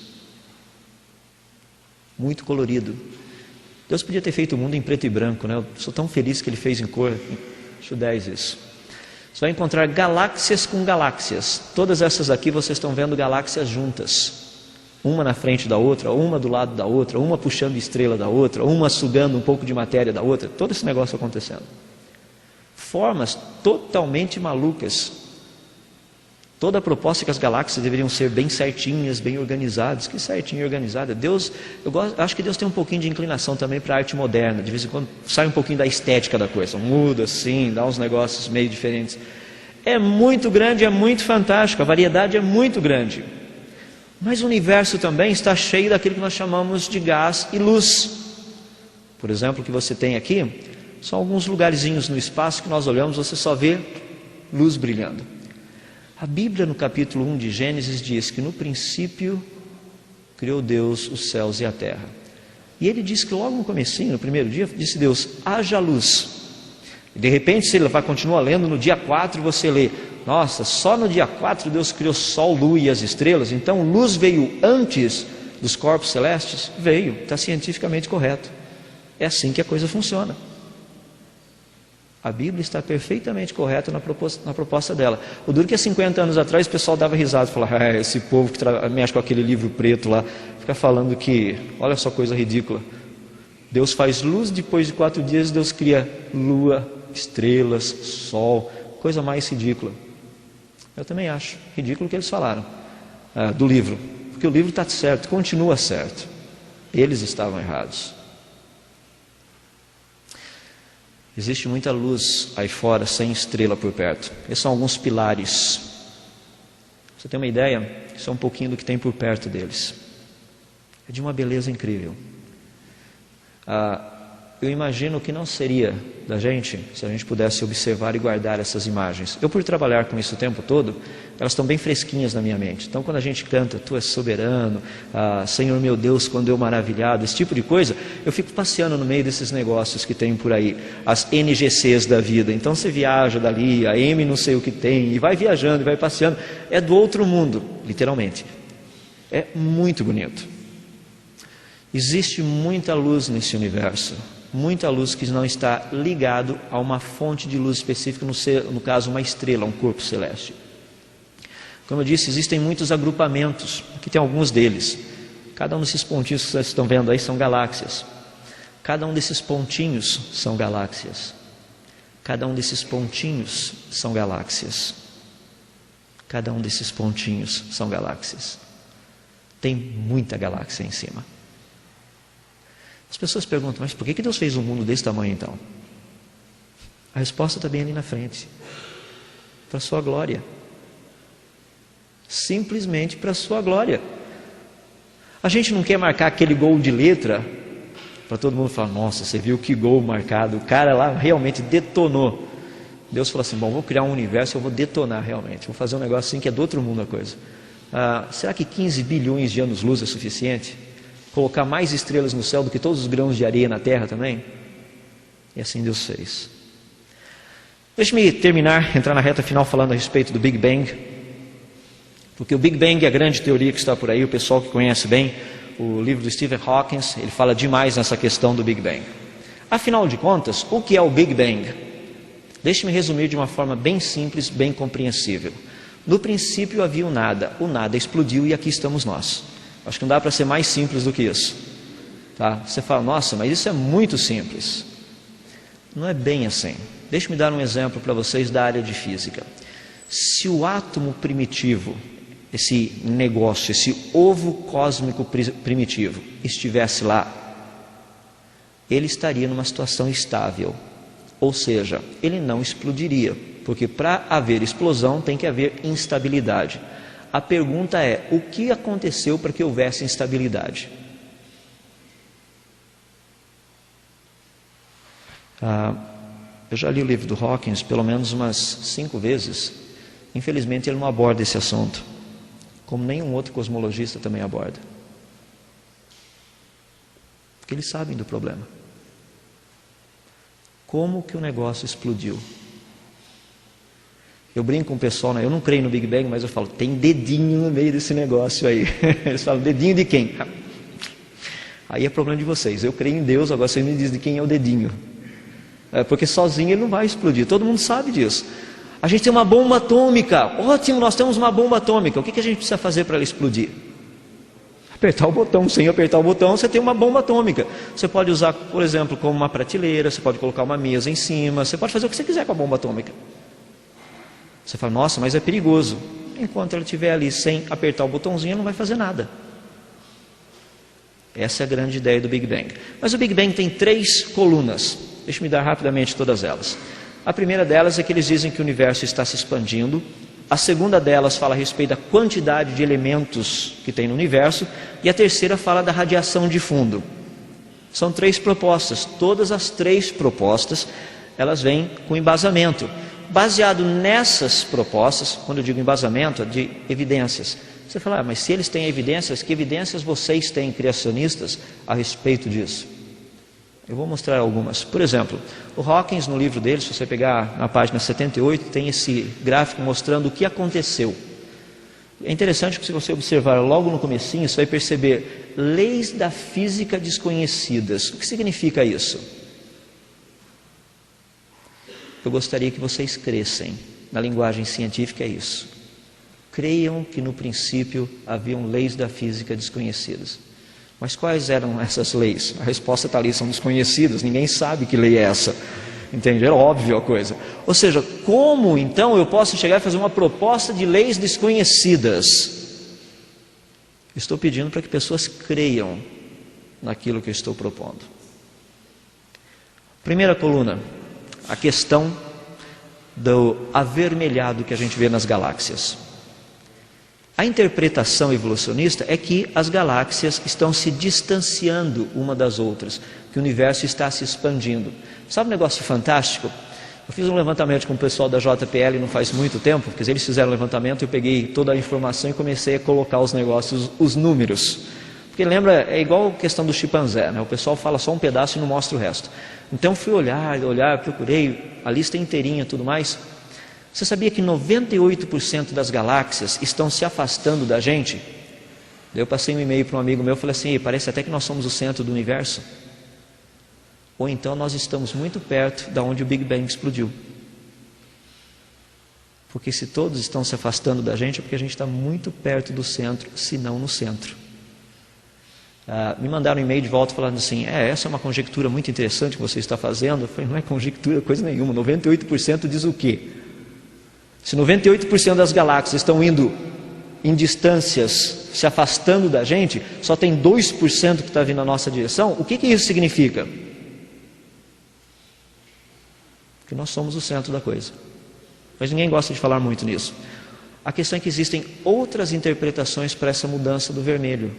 Muito colorido. Deus podia ter feito o mundo em preto e branco, né? Eu sou tão feliz que Ele fez em cor. Acho 10 isso. Você vai encontrar galáxias com galáxias. Todas essas aqui vocês estão vendo galáxias juntas. Uma na frente da outra, uma do lado da outra, uma puxando estrela da outra, uma sugando um pouco de matéria da outra. Todo esse negócio acontecendo. Formas totalmente malucas. Toda a proposta é que as galáxias deveriam ser bem certinhas, bem organizadas. Que certinho e organizada. Deus, acho que Deus tem um pouquinho de inclinação também para a arte moderna. De vez em quando sai um pouquinho da estética da coisa. Muda assim, dá uns negócios meio diferentes. É muito grande, é muito fantástico. A variedade é muito grande. Mas o universo também está cheio daquilo que nós chamamos de gás e luz. Por exemplo, o que você tem aqui são alguns lugarzinhos no espaço que nós olhamos, você só vê luz brilhando. A Bíblia, no capítulo 1 de Gênesis, diz que no princípio criou Deus os céus e a terra. E ele diz que logo no comecinho, no primeiro dia, disse Deus, haja luz. E de repente, se ele vai continuar lendo, no dia 4 você lê, nossa, só no dia 4 Deus criou sol, lua e as estrelas, então luz veio antes dos corpos celestes? Veio, está cientificamente correto. É assim que a coisa funciona. A Bíblia está perfeitamente correta na proposta dela. O duro que há 50 anos atrás o pessoal dava risada e falava, esse povo que mexe com aquele livro preto lá, fica falando que, olha só coisa ridícula, Deus faz luz, depois de 4 dias Deus cria lua, estrelas, sol, coisa mais ridícula. Eu também acho ridículo o que eles falaram do livro, porque o livro está certo, continua certo. Eles estavam errados. Existe muita luz aí fora, sem estrela por perto. Esses são alguns pilares. Você tem uma ideia? Isso é um pouquinho do que tem por perto deles. É de uma beleza incrível. Eu imagino que não seria da gente se a gente pudesse observar e guardar essas imagens. Eu, por trabalhar com isso o tempo todo, elas estão bem fresquinhas na minha mente. Então, quando a gente canta, Tu és soberano, Senhor meu Deus, quando eu maravilhado, esse tipo de coisa, eu fico passeando no meio desses negócios que tem por aí, as NGCs da vida. Então, você viaja dali, a M não sei o que tem, e vai viajando, e vai passeando. É do outro mundo, literalmente. É muito bonito. Existe muita luz nesse universo. Muita luz que não está ligado a uma fonte de luz específica, no caso uma estrela, um corpo celeste. Como eu disse, existem muitos agrupamentos, aqui tem alguns deles. Cada um desses pontinhos que vocês estão vendo aí são galáxias. Cada um desses pontinhos são galáxias. Cada um desses pontinhos são galáxias. Cada um desses pontinhos são galáxias. Tem muita galáxia em cima. As pessoas perguntam, mas por que Deus fez um mundo desse tamanho então? A resposta está bem ali na frente. Para a sua glória. Simplesmente para a sua glória. A gente não quer marcar aquele gol de letra para todo mundo falar, nossa, você viu que gol marcado, o cara lá realmente detonou. Deus falou assim, bom, vou criar um universo, eu vou detonar realmente, vou fazer um negócio assim que é do outro mundo a coisa. Será que 15 bilhões de anos-luz é suficiente? Colocar mais estrelas no céu do que todos os grãos de areia na terra também? E assim Deus fez. Deixe-me terminar, entrar na reta final falando a respeito do Big Bang. Porque o Big Bang é a grande teoria que está por aí, o pessoal que conhece bem o livro do Stephen Hawking, ele fala demais nessa questão do Big Bang. Afinal de contas, o que é o Big Bang? Deixe-me resumir de uma forma bem simples, bem compreensível. No princípio havia o nada explodiu e aqui estamos nós. Acho que não dá para ser mais simples do que isso. Tá? Você fala, nossa, mas isso é muito simples. Não é bem assim. Deixe-me dar um exemplo para vocês da área de física. Se o átomo primitivo, esse negócio, esse ovo cósmico primitivo, estivesse lá, ele estaria numa situação estável. Ou seja, ele não explodiria, porque para haver explosão tem que haver instabilidade. A pergunta é, o que aconteceu para que houvesse instabilidade? Eu já li o livro do Hawkins pelo menos umas 5 vezes. Infelizmente ele não aborda esse assunto, como nenhum outro cosmologista também aborda. Porque eles sabem do problema. Como que o negócio explodiu? Eu brinco com o pessoal, né? Eu não creio no Big Bang, mas eu falo, tem dedinho no meio desse negócio aí. Eles falam, dedinho de quem? Aí é problema de vocês. Eu creio em Deus, agora vocês me dizem de quem é o dedinho. Porque sozinho ele não vai explodir, todo mundo sabe disso. A gente tem uma bomba atômica, ótimo, nós temos uma bomba atômica. O que a gente precisa fazer para ela explodir? Apertar o botão. Sem apertar o botão você tem uma bomba atômica. Você pode usar, por exemplo, como uma prateleira, você pode colocar uma mesa em cima, você pode fazer o que você quiser com a bomba atômica. Você fala, nossa, mas é perigoso. Enquanto ela estiver ali sem apertar o botãozinho, ela não vai fazer nada. Essa é a grande ideia do Big Bang. Mas o Big Bang tem 3 colunas. Deixa-me dar rapidamente todas elas. A primeira delas é que eles dizem que o universo está se expandindo. A segunda delas fala a respeito da quantidade de elementos que tem no universo. E a terceira fala da radiação de fundo. São 3 propostas. Todas as 3 propostas, elas vêm com embasamento. Baseado nessas propostas, quando eu digo embasamento, é de evidências. Você fala, mas se eles têm evidências, que evidências vocês têm, criacionistas, a respeito disso? Eu vou mostrar algumas. Por exemplo, o Hawkins, no livro dele, se você pegar na página 78, tem esse gráfico mostrando o que aconteceu. É interessante que se você observar logo no comecinho, você vai perceber leis da física desconhecidas. O que significa isso? Eu gostaria que vocês crescem. Na linguagem científica é isso. Creiam que no princípio haviam leis da física desconhecidas. Mas quais eram essas leis? A resposta está ali, são desconhecidas, ninguém sabe que lei é essa. Entende? É óbvio a coisa. Ou seja, como então eu posso chegar e fazer uma proposta de leis desconhecidas? Estou pedindo para que pessoas creiam naquilo que eu estou propondo. Primeira coluna, a questão do avermelhado que a gente vê nas galáxias. A interpretação evolucionista é que as galáxias estão se distanciando uma das outras, que o universo está se expandindo. Sabe um negócio fantástico? Eu fiz um levantamento com o pessoal da JPL não faz muito tempo, porque eles fizeram um levantamento, eu peguei toda a informação e comecei a colocar os negócios, os números. Porque lembra, é igual a questão do chimpanzé, né? O pessoal fala só um pedaço e não mostra o resto. Então fui olhar, procurei a lista inteirinha e tudo mais. Você sabia que 98% das galáxias estão se afastando da gente? Eu passei um e-mail para um amigo meu e falei assim, parece até que nós somos o centro do universo. Ou então nós estamos muito perto de onde o Big Bang explodiu. Porque se todos estão se afastando da gente, é porque a gente está muito perto do centro, se não no centro. Me mandaram um e-mail de volta falando assim, essa é uma conjectura muito interessante que você está fazendo. Eu falei, não é conjectura, coisa nenhuma, 98% diz o quê? Se 98% das galáxias estão indo em distâncias, se afastando da gente, só tem 2% que está vindo na nossa direção, o que isso significa? Que nós somos o centro da coisa. Mas ninguém gosta de falar muito nisso. A questão é que existem outras interpretações para essa mudança do vermelho,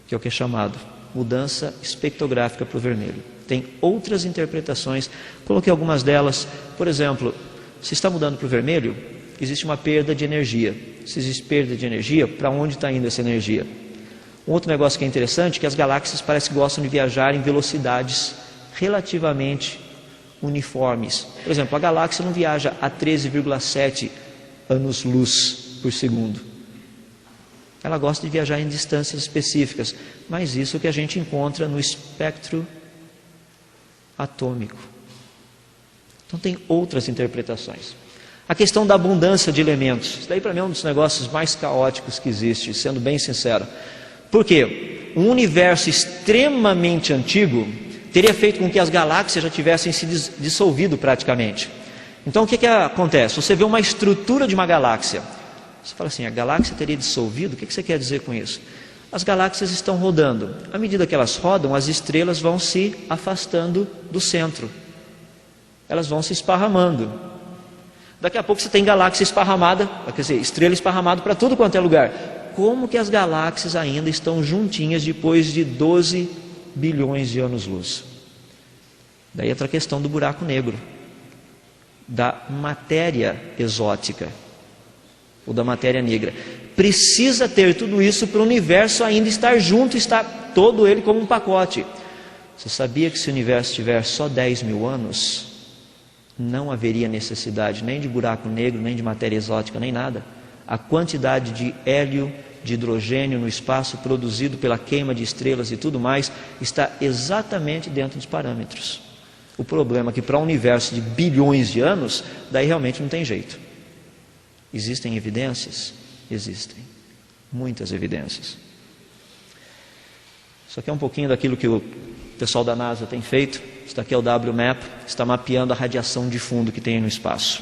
que é o que é chamado mudança espectrográfica para o vermelho. Tem outras interpretações, coloquei algumas delas. Por exemplo, se está mudando para o vermelho, existe uma perda de energia. Se existe perda de energia, para onde está indo essa energia? Um outro negócio que é interessante é que as galáxias parece que gostam de viajar em velocidades relativamente uniformes. Por exemplo, a galáxia não viaja a 13,7 anos-luz por segundo. Ela gosta de viajar em distâncias específicas, mas isso é o que a gente encontra no espectro atômico. Então tem outras interpretações. A questão da abundância de elementos, isso daí para mim é um dos negócios mais caóticos que existe, sendo bem sincero. Por quê? Um universo extremamente antigo teria feito com que as galáxias já tivessem se dissolvido praticamente. Então o que acontece? Você vê uma estrutura de uma galáxia. Você fala assim, a galáxia teria dissolvido? O que você quer dizer com isso? As galáxias estão rodando. À medida que elas rodam, as estrelas vão se afastando do centro. Elas vão se esparramando. Daqui a pouco você tem galáxia esparramada, quer dizer, estrela esparramada para tudo quanto é lugar. Como que as galáxias ainda estão juntinhas depois de 12 bilhões de anos-luz? Daí entra a questão do buraco negro, da matéria exótica, ou da matéria negra. Precisa ter tudo isso para o universo ainda estar junto, estar todo ele como um pacote. Você sabia que se o universo tiver só 10 mil anos, não haveria necessidade nem de buraco negro, nem de matéria exótica, nem nada? A quantidade de hélio, de hidrogênio no espaço produzido pela queima de estrelas e tudo mais está exatamente dentro dos parâmetros. O problema é que para um universo de bilhões de anos, daí realmente não tem jeito. Existem evidências? Existem. Muitas evidências. Isso aqui é um pouquinho daquilo que o pessoal da NASA tem feito. Isso aqui é o WMAP, está mapeando a radiação de fundo que tem no espaço.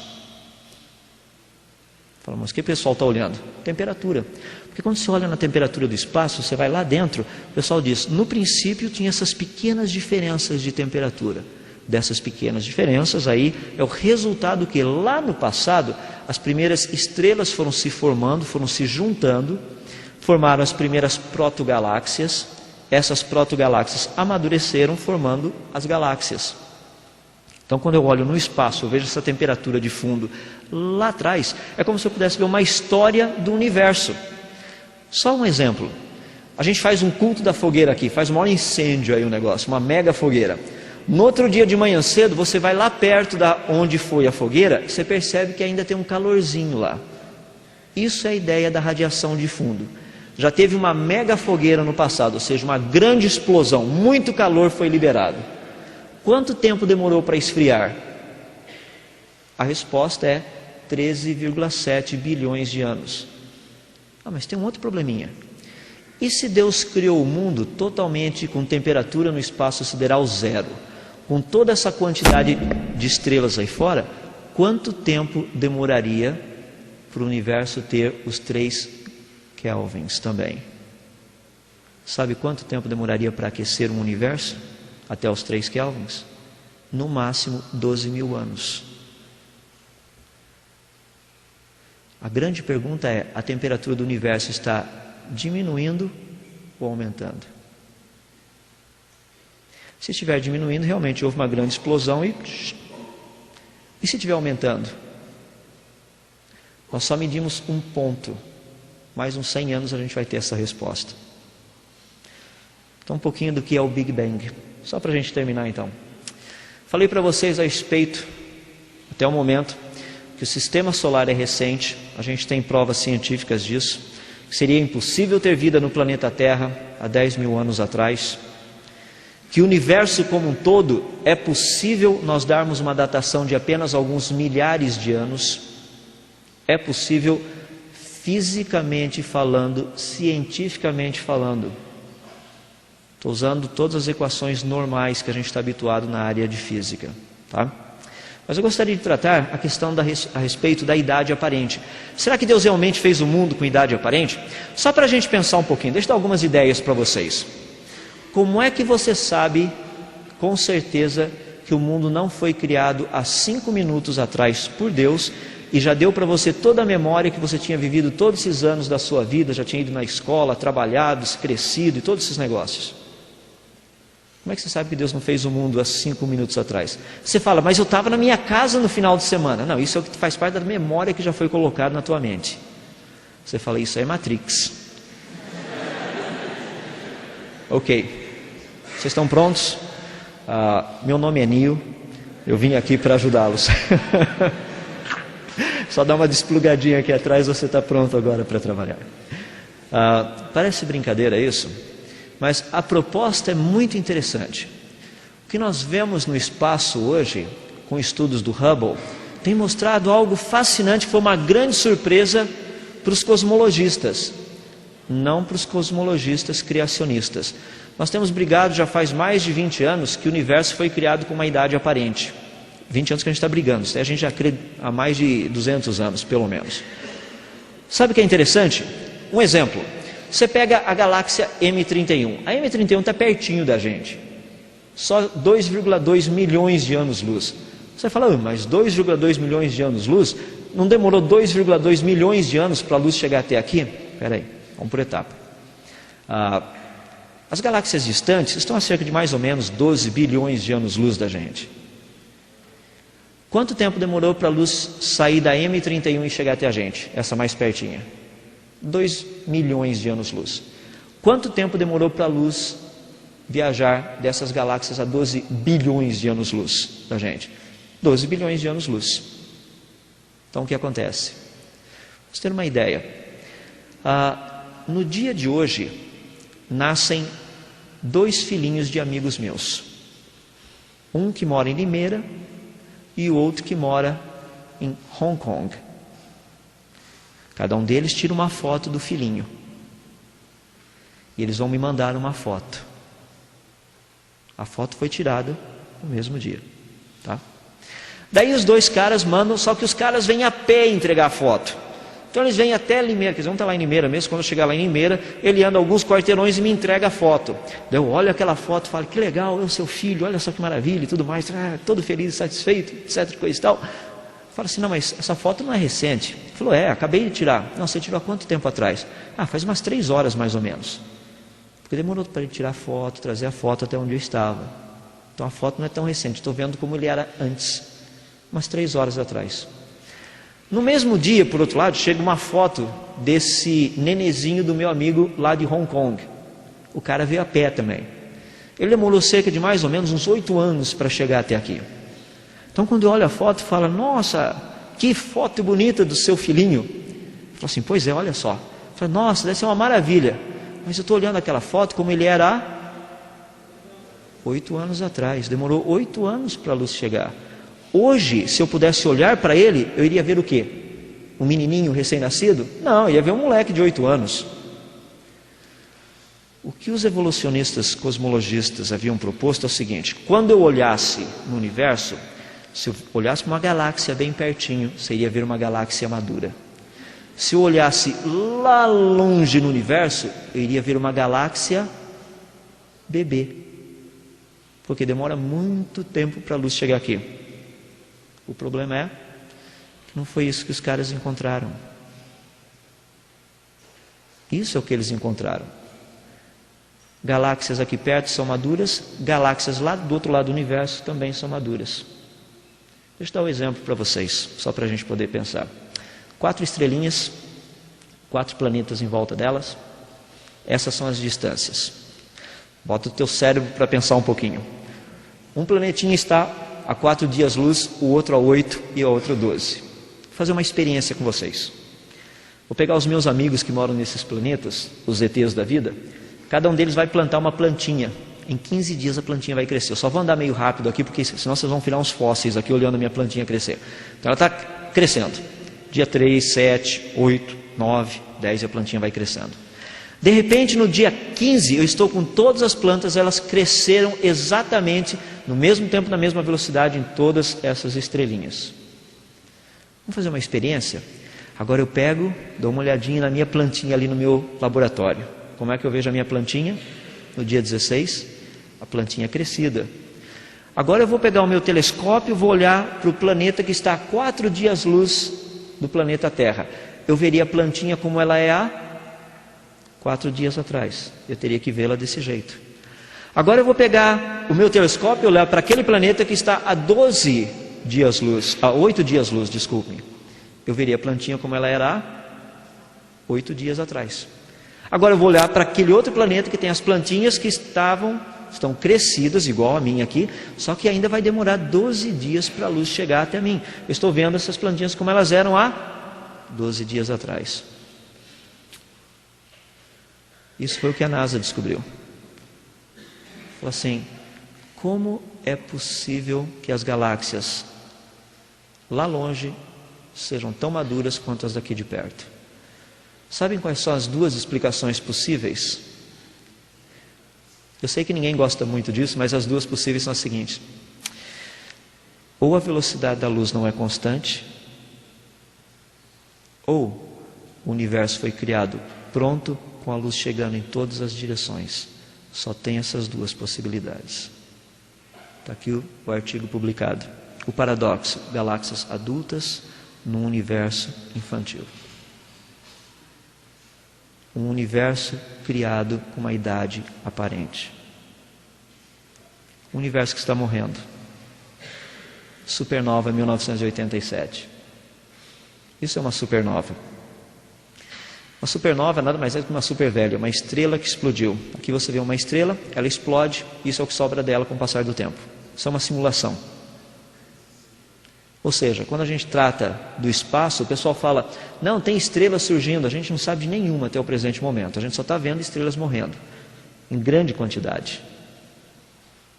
Fala, mas o que o pessoal está olhando? Temperatura. Porque quando você olha na temperatura do espaço, você vai lá dentro, o pessoal diz, no princípio tinha essas pequenas diferenças de temperatura. Dessas pequenas diferenças aí é o resultado que lá no passado as primeiras estrelas foram se formando, foram se juntando, formaram as primeiras protogaláxias essas protogaláxias amadureceram formando as galáxias. Então, quando eu olho no espaço, eu vejo essa temperatura de fundo lá atrás, é como se eu pudesse ver uma história do universo. Só um exemplo. A gente faz um culto da fogueira aqui, faz um maior incêndio aí o negócio, uma mega fogueira. No outro dia de manhã cedo, você vai lá perto da onde foi a fogueira, você percebe que ainda tem um calorzinho lá. Isso é a ideia da radiação de fundo. Já teve uma mega fogueira no passado, ou seja, uma grande explosão, muito calor foi liberado. Quanto tempo demorou para esfriar? A resposta é 13,7 bilhões de anos. Ah, mas tem um outro probleminha. E se Deus criou o mundo totalmente com temperatura no espaço sideral zero, com toda essa quantidade de estrelas aí fora, quanto tempo demoraria para o universo ter os 3 kelvins também? Sabe quanto tempo demoraria para aquecer um universo? Até os 3 kelvins? No máximo 12.000 anos. A grande pergunta é, a temperatura do universo está diminuindo ou aumentando? Se estiver diminuindo, realmente houve uma grande explosão e se estiver aumentando? Nós só medimos um ponto. Mais uns 100 anos a gente vai ter essa resposta. Então, um pouquinho do que é o Big Bang. Só para a gente terminar então. Falei para vocês a respeito, até o momento, que o sistema solar é recente. A gente tem provas científicas disso. Que seria impossível ter vida no planeta Terra há 10.000 anos atrás. Que o universo como um todo é possível nós darmos uma datação de apenas alguns milhares de anos. É possível fisicamente falando, cientificamente falando. Estou usando todas as equações normais que a gente está habituado na área de física, tá? Mas eu gostaria de tratar a questão a respeito da idade aparente. Será que Deus realmente fez o mundo com idade aparente? Só para a gente pensar um pouquinho, deixa eu dar algumas ideias para vocês. Como é que você sabe, com certeza, que o mundo não foi criado há 5 minutos atrás por Deus e já deu para você toda a memória que você tinha vivido todos esses anos da sua vida, já tinha ido na escola, trabalhado, crescido e todos esses negócios? Como é que você sabe que Deus não fez o mundo há 5 minutos atrás? Você fala, mas eu estava na minha casa no final de semana. Não, isso é o que faz parte da memória que já foi colocada na tua mente. Você fala, isso é Matrix. Ok. Vocês estão prontos? Meu nome é Nil. Eu vim aqui para ajudá-los. Só dá uma desplugadinha aqui atrás, você está pronto agora para trabalhar. Parece brincadeira isso? Mas a proposta é muito interessante. O que nós vemos no espaço hoje, com estudos do Hubble, tem mostrado algo fascinante, que foi uma grande surpresa para os cosmologistas, não para os cosmologistas criacionistas. Nós temos brigado já faz mais de 20 anos que o universo foi criado com uma idade aparente. 20 anos que a gente está brigando, a gente já crê há mais de 200 anos, pelo menos. Sabe o que é interessante? Um exemplo. Você pega a galáxia M31. A M31 está pertinho da gente. Só 2,2 milhões de anos-luz. Você fala, mas 2,2 milhões de anos-luz? Não demorou 2,2 milhões de anos para a luz chegar até aqui? Espera aí, vamos por etapa. As galáxias distantes estão a cerca de mais ou menos 12 bilhões de anos-luz da gente. Quanto tempo demorou para a luz sair da M31 e chegar até a gente? Essa mais pertinha. 2 milhões de anos-luz. Quanto tempo demorou para a luz viajar dessas galáxias a 12 bilhões de anos-luz da gente? 12 bilhões de anos-luz. Então o que acontece? Vamos ter uma ideia. No dia de hoje, nascem 2 filhinhos de amigos meus. Um que mora em Limeira e o outro que mora em Hong Kong. Cada um deles tira uma foto do filhinho. E eles vão me mandar uma foto. A foto foi tirada no mesmo dia. Tá? Daí os 2 caras mandam, só que os caras vêm a pé entregar a foto. Então eles vêm até Limeira, eles vão estar lá em Limeira mesmo. Quando eu chegar lá em Limeira, ele anda alguns quarteirões e me entrega a foto. Daí eu olho aquela foto e falo, que legal, é o seu filho, olha só que maravilha e tudo mais. Todo feliz, satisfeito, etc, coisa e tal. Fala assim, não, mas essa foto não é recente. Ele falou, acabei de tirar. Não, você tirou há quanto tempo atrás? Faz umas 3 horas mais ou menos. Porque demorou para ele tirar a foto, trazer a foto até onde eu estava. Então a foto não é tão recente, estou vendo como ele era antes, umas 3 horas atrás. No mesmo dia, por outro lado, chega uma foto desse nenezinho do meu amigo lá de Hong Kong. O cara veio a pé também. Ele demorou cerca de mais ou menos uns 8 anos para chegar até aqui. Então quando eu olho a foto, falo, nossa, que foto bonita do seu filhinho. Eu falo assim, pois é, olha só. Eu falo, nossa, deve ser uma maravilha. Mas eu estou olhando aquela foto como ele era há 8 anos atrás. Demorou 8 anos para a luz chegar. Hoje, se eu pudesse olhar para ele, eu iria ver o quê? Um menininho recém-nascido? Não, eu ia ver um moleque de 8 anos. O que os evolucionistas cosmologistas haviam proposto é o seguinte: quando eu olhasse no universo, se eu olhasse para uma galáxia bem pertinho, você iria ver uma galáxia madura. Se eu olhasse lá longe no universo, eu iria ver uma galáxia bebê. Porque demora muito tempo para a luz chegar aqui. O problema é que não foi isso que os caras encontraram. Isso é o que eles encontraram. Galáxias aqui perto são maduras, galáxias lá do outro lado do universo também são maduras. Deixa eu dar um exemplo para vocês, só para a gente poder pensar. 4 estrelinhas, 4 planetas em volta delas. Essas são as distâncias. Bota o teu cérebro para pensar um pouquinho. Um planetinha está a 4 dias-luz, o outro a 8 e o outro a 12. Vou fazer uma experiência com vocês. Vou pegar os meus amigos que moram nesses planetas, os ETs da vida. Cada um deles vai plantar uma plantinha. Em 15 dias a plantinha vai crescer. Eu só vou andar meio rápido aqui, porque senão vocês vão virar uns fósseis aqui olhando a minha plantinha crescer. Então ela está crescendo. Dia 3, 7, 8, 9, 10 e a plantinha vai crescendo. De repente, no dia 15, eu estou com todas as plantas, elas cresceram exatamente no mesmo tempo, na mesma velocidade em todas essas estrelinhas. Vamos fazer uma experiência? Agora eu pego, dou uma olhadinha na minha plantinha ali no meu laboratório. Como é que eu vejo a minha plantinha? No dia 16, a plantinha crescida. Agora eu vou pegar o meu telescópio e vou olhar para o planeta que está a 4 dias-luz do planeta Terra. Eu veria a plantinha como ela é há 4 dias atrás. Eu teria que vê-la desse jeito. Agora eu vou pegar o meu telescópio e olhar para aquele planeta que está a 12 dias-luz, a 8 dias-luz, desculpem. Eu veria a plantinha como ela era há 8 dias atrás. Agora eu vou olhar para aquele outro planeta que tem as plantinhas que estão crescidas, igual a minha aqui, só que ainda vai demorar 12 dias para a luz chegar até mim. Eu estou vendo essas plantinhas como elas eram há 12 dias atrás. Isso foi o que a NASA descobriu. Falou assim, como é possível que as galáxias lá longe sejam tão maduras quanto as daqui de perto? Sabem quais são as 2 explicações possíveis? Eu sei que ninguém gosta muito disso, mas as 2 possíveis são as seguintes. Ou a velocidade da luz não é constante, ou o universo foi criado pronto com a luz chegando em todas as direções. Só tem essas 2 possibilidades. Está aqui o artigo publicado. O paradoxo, galáxias adultas num universo infantil. Um universo criado com uma idade aparente. Um universo que está morrendo. Supernova 1987. Isso é uma supernova. Uma supernova nada mais é do que uma supervelha, uma estrela que explodiu. Aqui você vê uma estrela, ela explode, isso é o que sobra dela com o passar do tempo. Isso é uma simulação. Ou seja, quando a gente trata do espaço, o pessoal fala, não, tem estrelas surgindo, a gente não sabe de nenhuma até o presente momento, a gente só está vendo estrelas morrendo, em grande quantidade.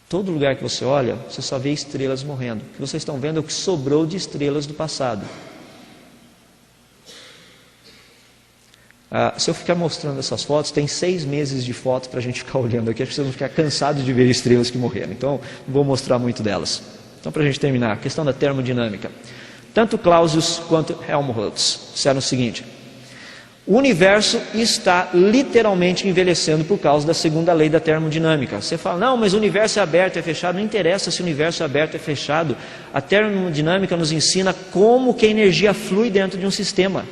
Todo lugar que você olha, você só vê estrelas morrendo. O que vocês estão vendo é o que sobrou de estrelas do passado. Se eu ficar mostrando essas fotos, tem 6 meses de fotos para a gente ficar olhando aqui, acho que vocês vão ficar cansados de ver estrelas que morreram, então não vou mostrar muito delas. Então, para a gente terminar, a questão da termodinâmica. Tanto Clausius quanto Helmholtz disseram o seguinte: o universo está literalmente envelhecendo por causa da segunda lei da termodinâmica. Você fala, não, mas o universo é aberto, é fechado. Não interessa se o universo é aberto, é fechado. A termodinâmica nos ensina como que a energia flui dentro de um sistema.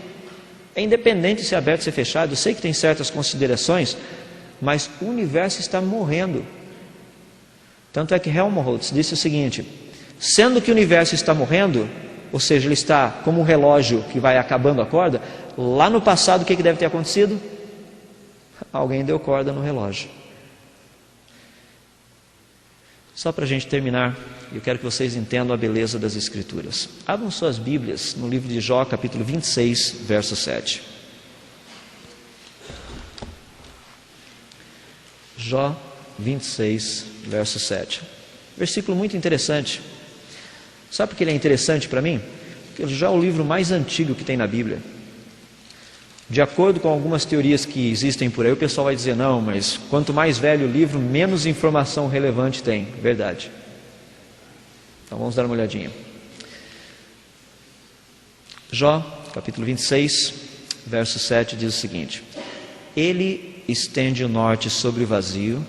É independente se é aberto ou se é fechado. Eu sei que tem certas considerações, mas o universo está morrendo. Tanto é que Helmholtz disse o seguinte: sendo que o universo está morrendo, ou seja, ele está como um relógio que vai acabando a corda, lá no passado o que deve ter acontecido? Alguém deu corda no relógio. Só para a gente terminar, eu quero que vocês entendam a beleza das Escrituras. Abram suas Bíblias no livro de Jó, capítulo 26, verso 7. Jó 26, verso 7. Versículo muito interessante. Sabe por que ele é interessante para mim? Porque Jó é o livro mais antigo que tem na Bíblia. De acordo com algumas teorias que existem por aí, o pessoal vai dizer, não, mas quanto mais velho o livro, menos informação relevante tem. Verdade. Então vamos dar uma olhadinha. Jó, capítulo 26, verso 7, diz o seguinte: Ele estende o norte sobre o vazio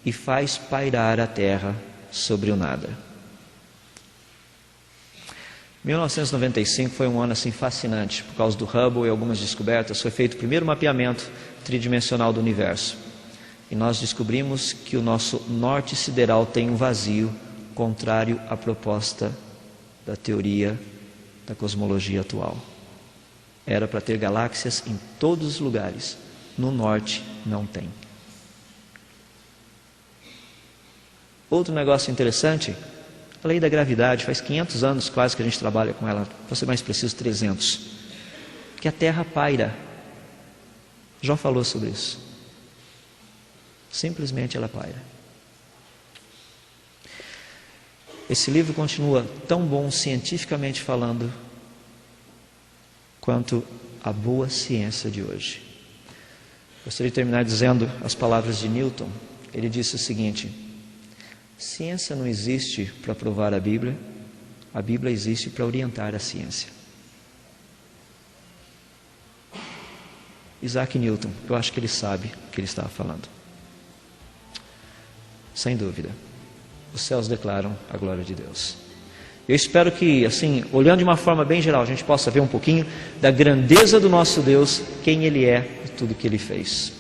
e faz pairar a terra sobre o nada. 1995 foi um ano assim fascinante, por causa do Hubble e algumas descobertas. Foi feito o primeiro mapeamento tridimensional do universo. E nós descobrimos que o nosso norte sideral tem um vazio, contrário à proposta da teoria da cosmologia atual. Era para ter galáxias em todos os lugares. No norte não tem. Outro negócio interessante, a lei da gravidade. Faz 500 anos quase que a gente trabalha com ela, para ser mais preciso 300, que a Terra paira. Jó falou sobre isso. Simplesmente ela paira. Esse livro continua tão bom cientificamente falando quanto a boa ciência de hoje. Gostaria de terminar dizendo as palavras de Newton. Ele disse o seguinte: ciência não existe para provar a Bíblia existe para orientar a ciência. Isaac Newton, eu acho que ele sabe o que ele estava falando. Sem dúvida, os céus declaram a glória de Deus. Eu espero que, assim, olhando de uma forma bem geral, a gente possa ver um pouquinho da grandeza do nosso Deus, quem Ele é e tudo que Ele fez.